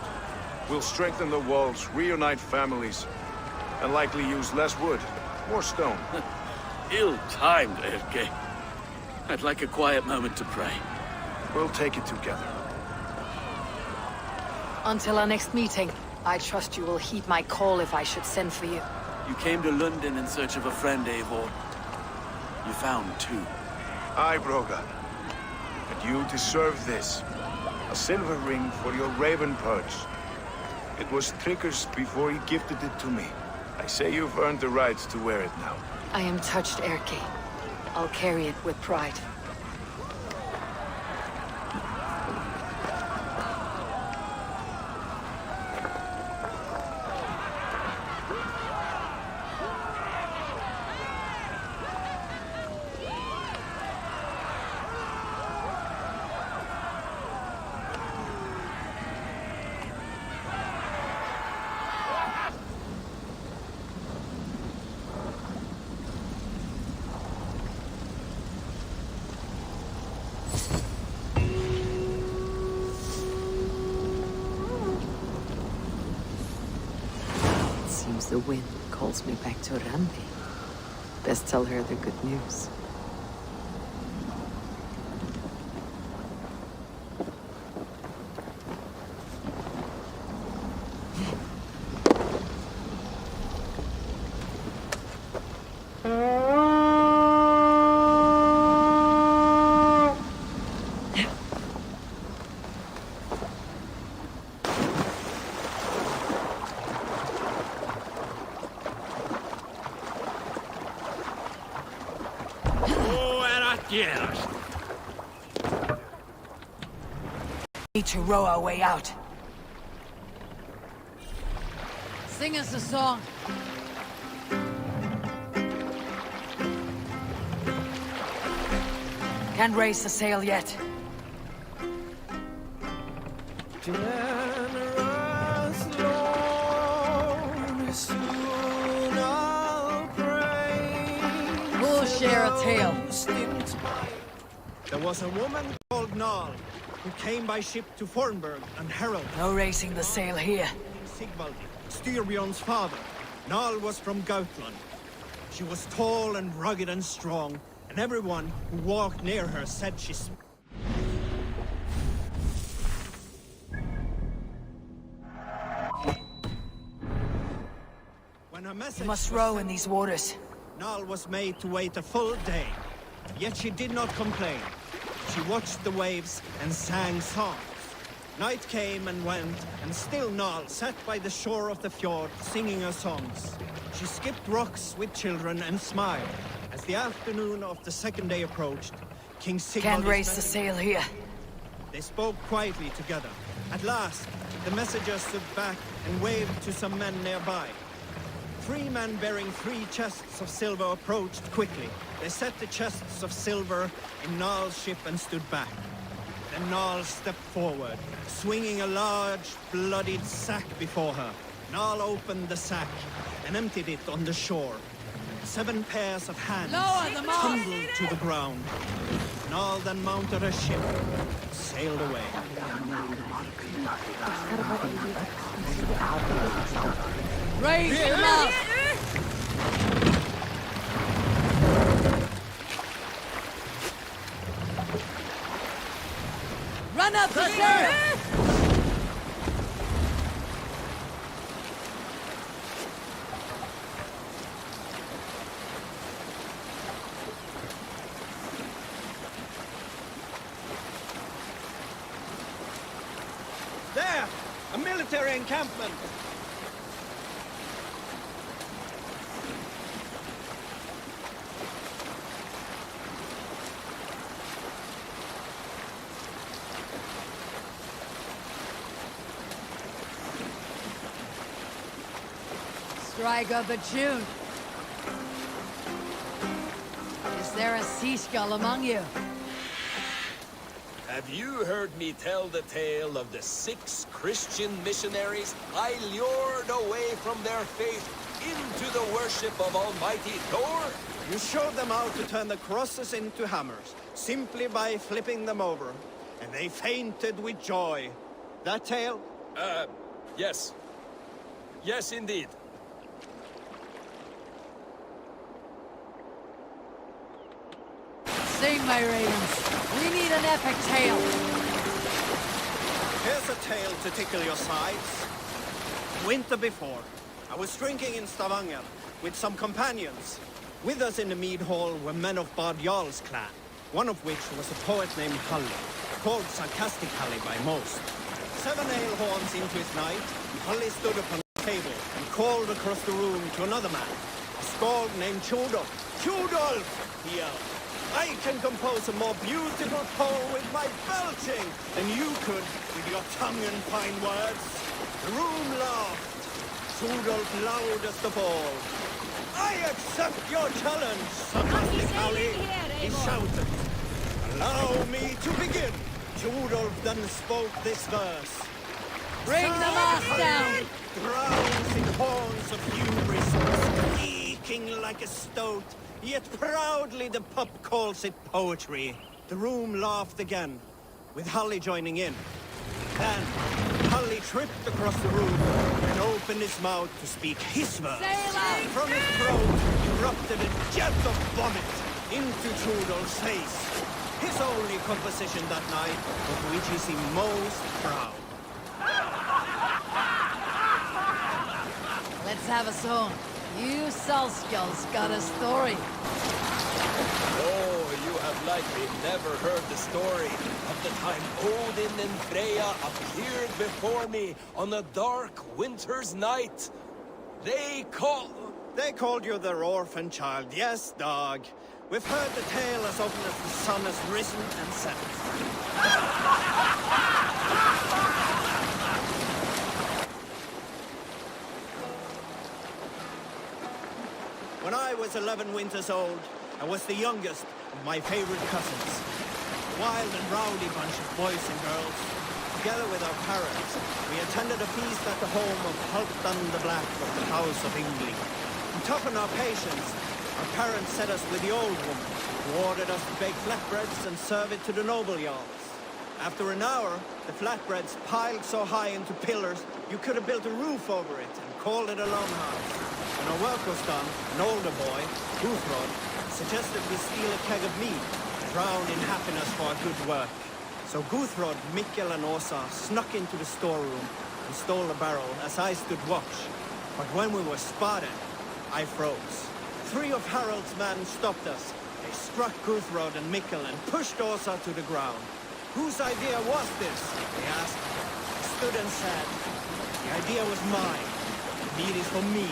We'll strengthen the walls, reunite families, and likely use less wood, more stone. Ill-timed, Erke. I'd like a quiet moment to pray. We'll take it together. Until our next meeting, I trust you will heed my call if I should send for you. You came to London in search of a friend, Eivor. You found two. Aye, Broga. But you deserve this. A silver ring for your raven perch. It was Trigger's before he gifted it to me. I say you've earned the right to wear it now. I am touched, Erki. I'll carry it with pride. The wind calls me back to Randi. Best tell her the good news. Need to row our way out. Sing us a song. Can't raise the sail yet. Generous Lord, soon I'll pray. We'll share a tale. There was a woman called Nal, who came by ship to Fornburg and Harald. No raising the sail here. Sigvald, Styrbjorn's father. Nal was from Gautland. She was tall and rugged and strong, and everyone who walked near her said she When her message you must row in these waters. Nal was made to wait a full day, yet she did not complain. She watched the waves and sang songs. Night came and went, and still Nal sat by the shore of the fjord singing her songs. She skipped rocks with children and smiled. As the afternoon of the second day approached, King Sigvald... Can't raise the sail here. They spoke quietly together. At last, the messenger stood back and waved to some men nearby. 3 men bearing 3 chests of silver approached quickly. They set the chests of silver in Nal's ship and stood back. Then Nal stepped forward, swinging a large, bloodied sack before her. Nal opened the sack and emptied it on the shore. 7 pairs of hands Lower the mast! tumbled to the ground. Nal then mounted a ship and sailed away. Raise the mast! Run up the sail! There! A military encampment! Strike up a tune. Is there a seaskull among you? Have you heard me tell the tale of the 6 Christian missionaries I lured away from their faith into the worship of Almighty Thor? You showed them how to turn the crosses into hammers, simply by flipping them over. And they fainted with joy. That tale? Yes. Yes, indeed. Sing, my ravens. We need an epic tale. Here's a tale to tickle your sides. Winter before, I was drinking in Stavanger with some companions. With us in the mead hall were men of Bard Jarl's clan, one of which was a poet named Halli, called Sarcastic Halli by most. 7 ale horns into his night, Halli stood upon the table and called across the room to another man, a skald named Tjodolf. Tjodolf, he yelled. I can compose a more beautiful poem with my belching than you could with your tongue and fine words. The room laughed. Tjodolf loudest of all. I accept your challenge, Sarcastic Halli, he shouted. Allow me to begin. Tjodolf then spoke this verse. Bring the mask down! Drowns in horns of hubris, squeaking like a stoat, yet proudly the pup calls it poetry. The room laughed again, with Halli joining in. Then, Halli tripped across the room and opened his mouth to speak his verse. From his throat erupted a jet of vomit into Tjodolf's face. His only composition that night, of which he seemed most proud. Let's have a song. You Salskjal's got a story. Oh, you have likely never heard the story of the time Odin and Freya appeared before me on a dark winter's night. They called you their orphan child, yes, dog. We've heard the tale as often as the sun has risen and set. When I was 11 winters old, I was the youngest of my favorite cousins. A wild and rowdy bunch of boys and girls. Together with our parents, we attended a feast at the home of Halfdan the Black of the House of Yngling. To toughen our patience, our parents set us with the old woman, who ordered us to bake flatbreads and serve it to the noble jarls. After an hour, the flatbreads piled so high into pillars, you could have built a roof over it and called it a longhouse. When our work was done, an older boy, Guthrod, suggested we steal a keg of mead, drown in happiness for our good work. So Guthrod, Mikkel and Åsa snuck into the storeroom and stole a barrel as I stood watch. But when we were spotted, I froze. 3 of Harald's men stopped us. They struck Guthrod and Mikkel and pushed Åsa to the ground. Whose idea was this? They asked. I stood and said, the idea was mine. The mead is for me.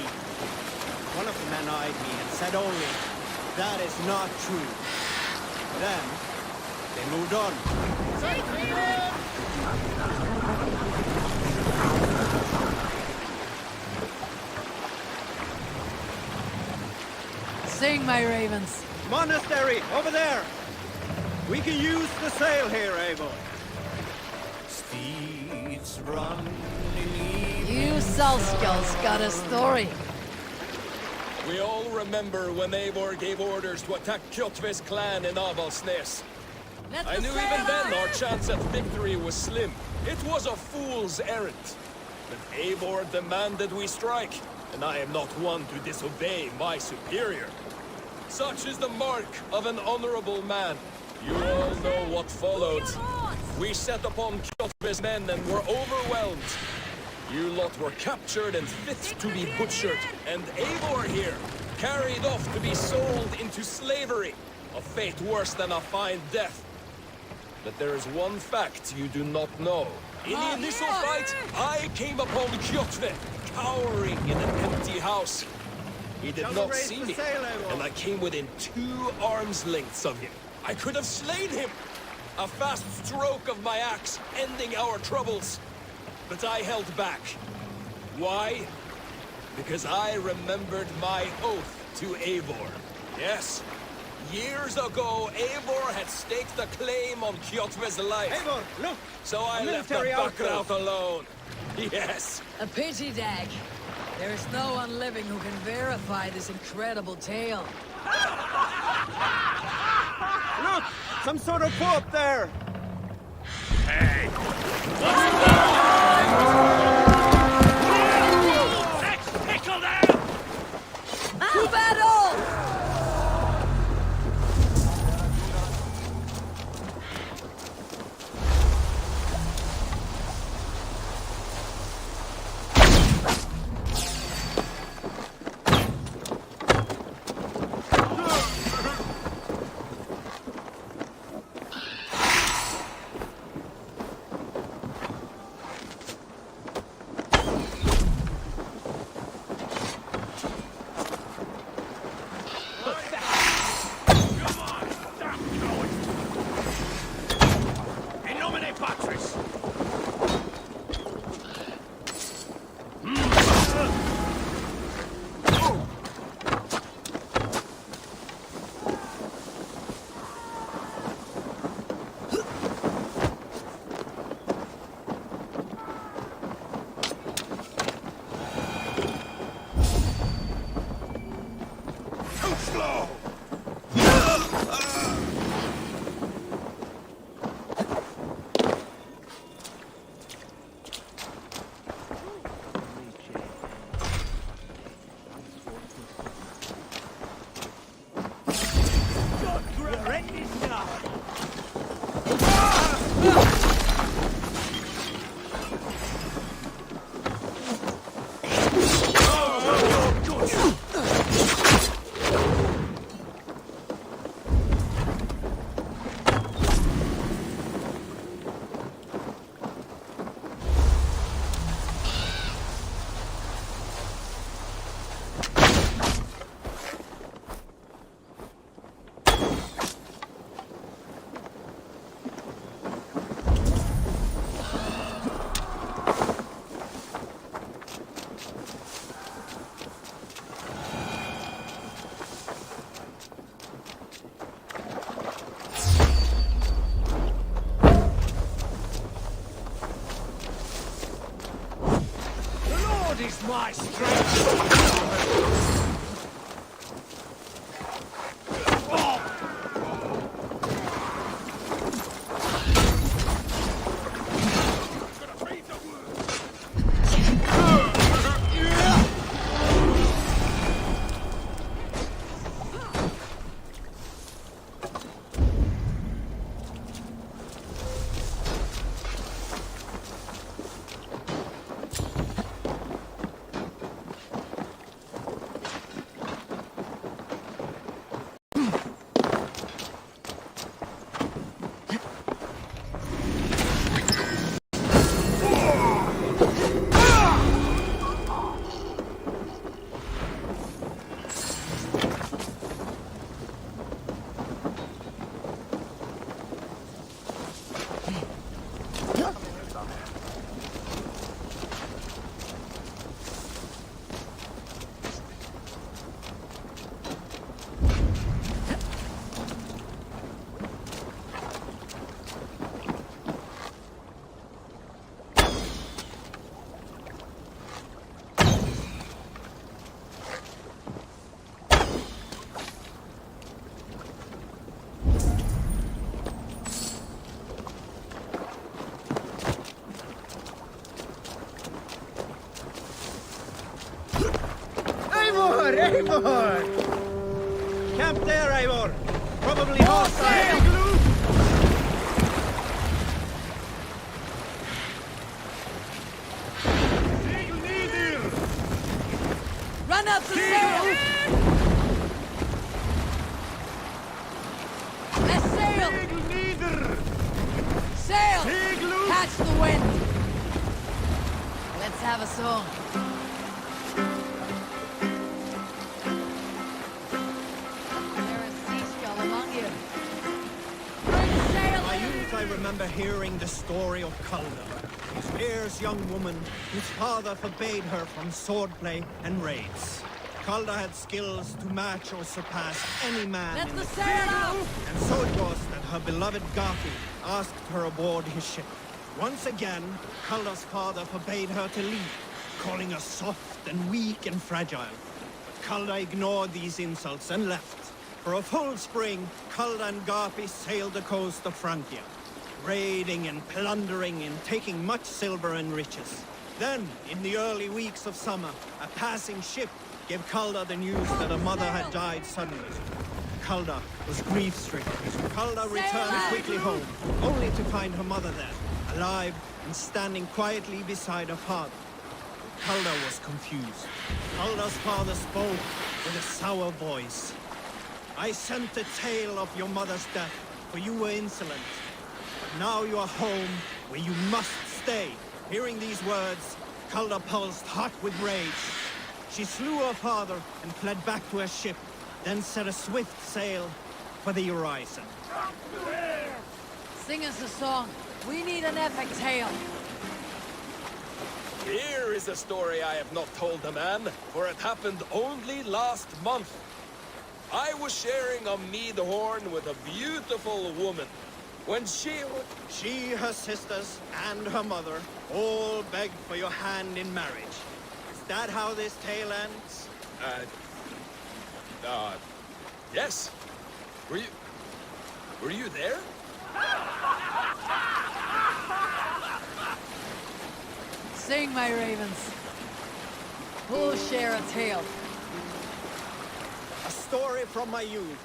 One of the men eyed me and said only, that is not true. Then, they moved on. Sing, my ravens. Monastery, over there! We can use the sail here, Eivor. Steeds run You Salskjal's got a story. We all remember when Eivor gave orders to attack Kjotve's clan in Avaldsnes. I knew even then our chance at victory was slim. It was a fool's errand. But Eivor demanded we strike, and I am not one to disobey my superior. Such is the mark of an honorable man. You all know what followed. We set upon Kjotve's men and were overwhelmed. You lot were captured and fit to be butchered, and Eivor here, carried off to be sold into slavery. A fate worse than a fine death. But there is one fact you do not know. In the initial fight, I came upon Kjotve, cowering in an empty house. He did not see me, and I came within 2 arms lengths of him. I could have slain him! A fast stroke of my axe, ending our troubles. But I held back. Why? Because I remembered my oath to Eivor. Yes, years ago, Eivor had staked a claim on Kjotve's life. Eivor, look! So I left the Backrout alone. Yes. A pity, Dag. There is no one living who can verify this incredible tale. Look! Some sort of fort there! Hey! Let's pickle them! To battle! Use my strength! Eivor! Camp there, Eivor! Probably hostile! Run up the sail! A sail! Sail! Catch the wind! Let's have a song. I remember hearing the story of Calda, his fierce young woman whose father forbade her from swordplay and raids. Calda had skills to match or surpass any man Let in the the sail out! And so it was that her beloved Garfi asked her aboard his ship. Once again, Calda's father forbade her to leave, calling her soft and weak and fragile. But Calda ignored these insults and left. For a full spring, Calda and Garfi sailed the coast of Francia, raiding and plundering and taking much silver and riches. Then, in the early weeks of summer, a passing ship gave Calda the news that her mother had died suddenly. Calda was grief-stricken. Calda returned quickly home, only to find her mother there, alive and standing quietly beside her father. Calda was confused. Calda's father spoke with a sour voice. I sent the tale of your mother's death, for you were insolent. But now you are home, where you must stay. Hearing these words, Calda pulsed hot with rage. She slew her father and fled back to her ship, then set a swift sail for the horizon. Sing us a song. We need an epic tale. Here is a story I have not told a man, for it happened only last month. I was sharing a mead horn with a beautiful woman. When she, her sisters, and her mother all begged for your hand in marriage. Is that how this tale ends? Yes. Were you there? Sing, my ravens. Who'll share a tale? A story from my youth.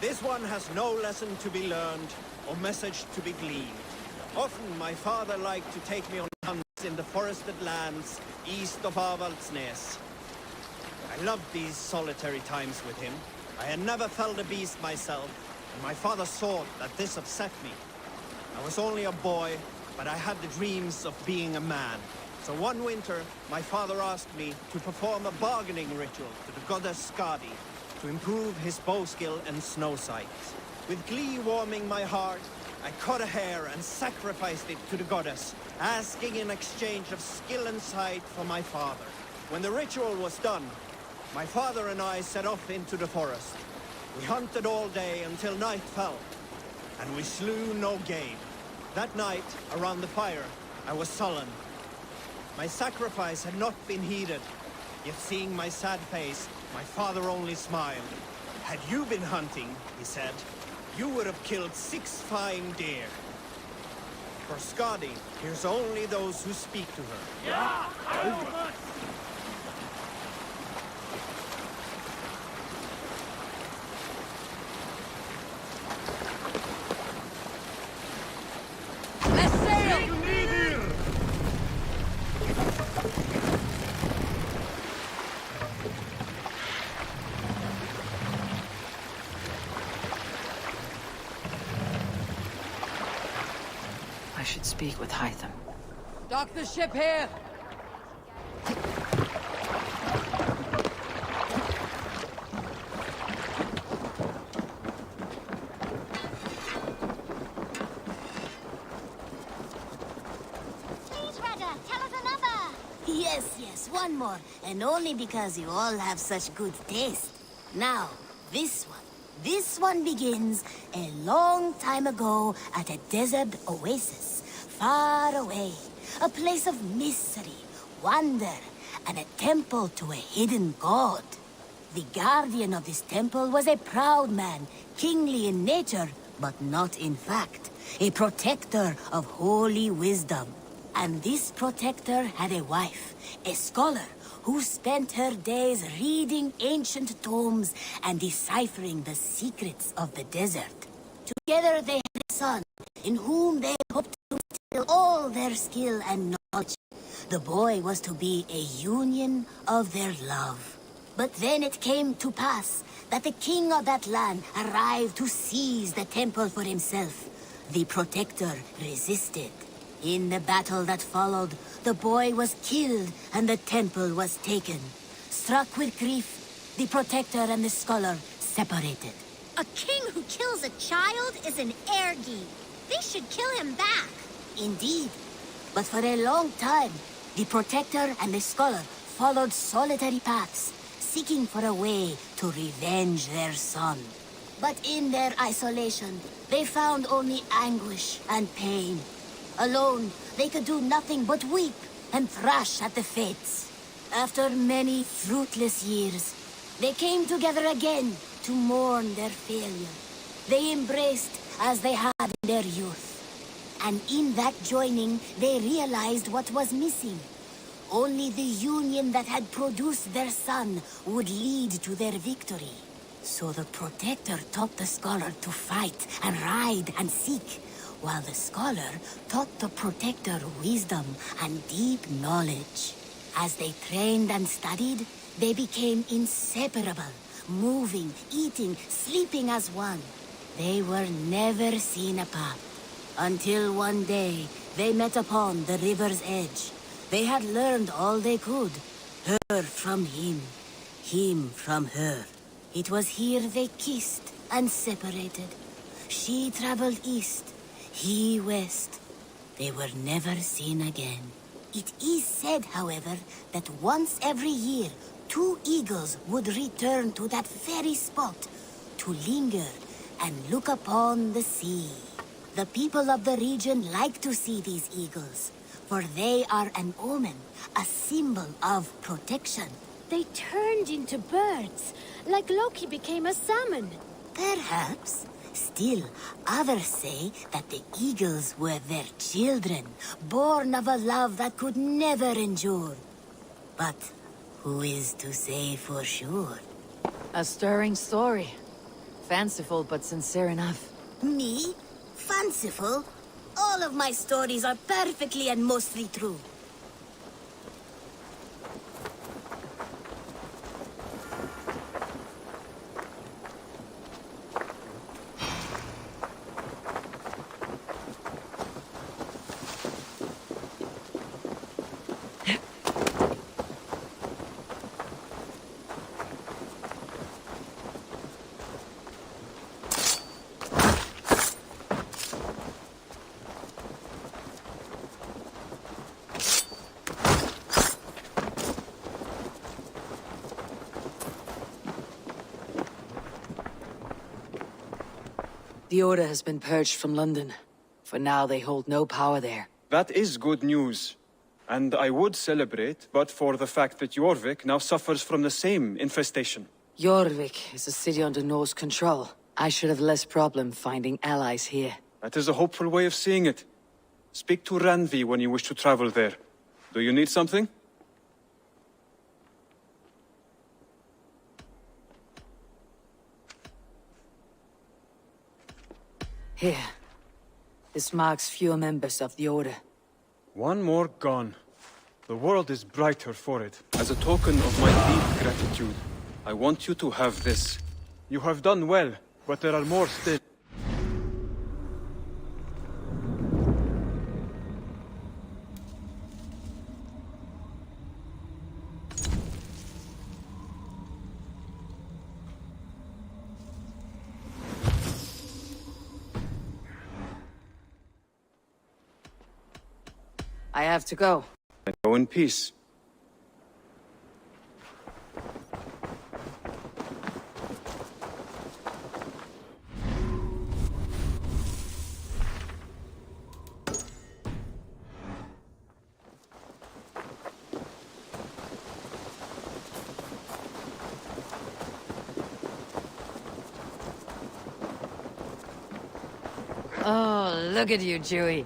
This one has no lesson to be learned or message to be gleaned. Often my father liked to take me on hunts in the forested lands east of Avaldsnes. I loved these solitary times with him. I had never felled a beast myself, and my father saw that this upset me. I was only a boy, but I had the dreams of being a man. So one winter, my father asked me to perform a bargaining ritual to the goddess Skadi to improve his bow skill and snow sight. With glee warming my heart, I cut a hair and sacrificed it to the goddess, asking in exchange of skill and sight for my father. When the ritual was done, my father and I set off into the forest. We hunted all day until night fell, and we slew no game. That night, around the fire, I was sullen. My sacrifice had not been heeded. Yet seeing my sad face, my father only smiled. Had you been hunting, he said, you would have killed 6 fine deer. For Skadi hears only those who speak to her. I should speak with Hytham. Dock the ship here! Please, Rudder, tell us another! Yes, one more. And only because you all have such good taste. Now, this one. This one begins a long time ago at a desert oasis, far away. A place of mystery, wonder, and a temple to a hidden god. The guardian of this temple was a proud man, kingly in nature, but not in fact. A protector of holy wisdom. And this protector had a wife, a scholar, who spent her days reading ancient tomes and deciphering the secrets of the desert. Together they had a son, in whom they hoped to instill all their skill and knowledge. The boy was to be a union of their love. But then it came to pass that the king of that land arrived to seize the temple for himself. The protector resisted. In the battle that followed, the boy was killed and the temple was taken. Struck with grief, the protector and the scholar separated. A king who kills a child is an ergi. They should kill him back. Indeed. But for a long time, the protector and the scholar followed solitary paths, seeking for a way to revenge their son. But in their isolation, they found only anguish and pain. Alone, they could do nothing but weep and thrash at the fates. After many fruitless years, they came together again to mourn their failure. They embraced as they had in their youth. And in that joining, they realized what was missing. Only the union that had produced their son would lead to their victory. So the protector taught the scholar to fight and ride and seek, while the scholar taught the protector wisdom and deep knowledge. As they trained and studied, they became inseparable, moving, eating, sleeping as one. They were never seen apart, until one day they met upon the river's edge. They had learned all they could, her from him from her. It was here they kissed and separated. She traveled east, he west. They were never seen again. It is said, however, that once every year, 2 eagles would return to that very spot to linger and look upon the sea. The people of the region like to see these eagles, for they are an omen, a symbol of protection. They turned into birds, like Loki became a salmon. Perhaps. Still, others say that the eagles were their children, born of a love that could never endure. But who is to say for sure? A stirring story. Fanciful but sincere enough. Me? Fanciful? All of my stories are perfectly and mostly true. The Order has been purged from London. For now, they hold no power there. That is good news. And I would celebrate, but for the fact that Jorvik now suffers from the same infestation. Jorvik is a city under Norse control. I should have less problem finding allies here. That is a hopeful way of seeing it. Speak to Ranvi when you wish to travel there. Do you need something? Here. This marks fewer members of the Order. One more gone. The world is brighter for it. As a token of my deep gratitude, I want you to have this. You have done well, but there are more still. I have to go. Go in peace. Oh, look at you, Chewie.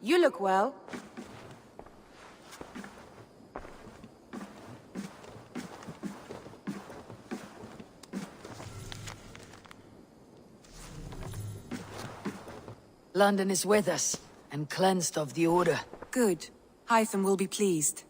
You look well. London is with us, and cleansed of the Order. Good. Hytham will be pleased.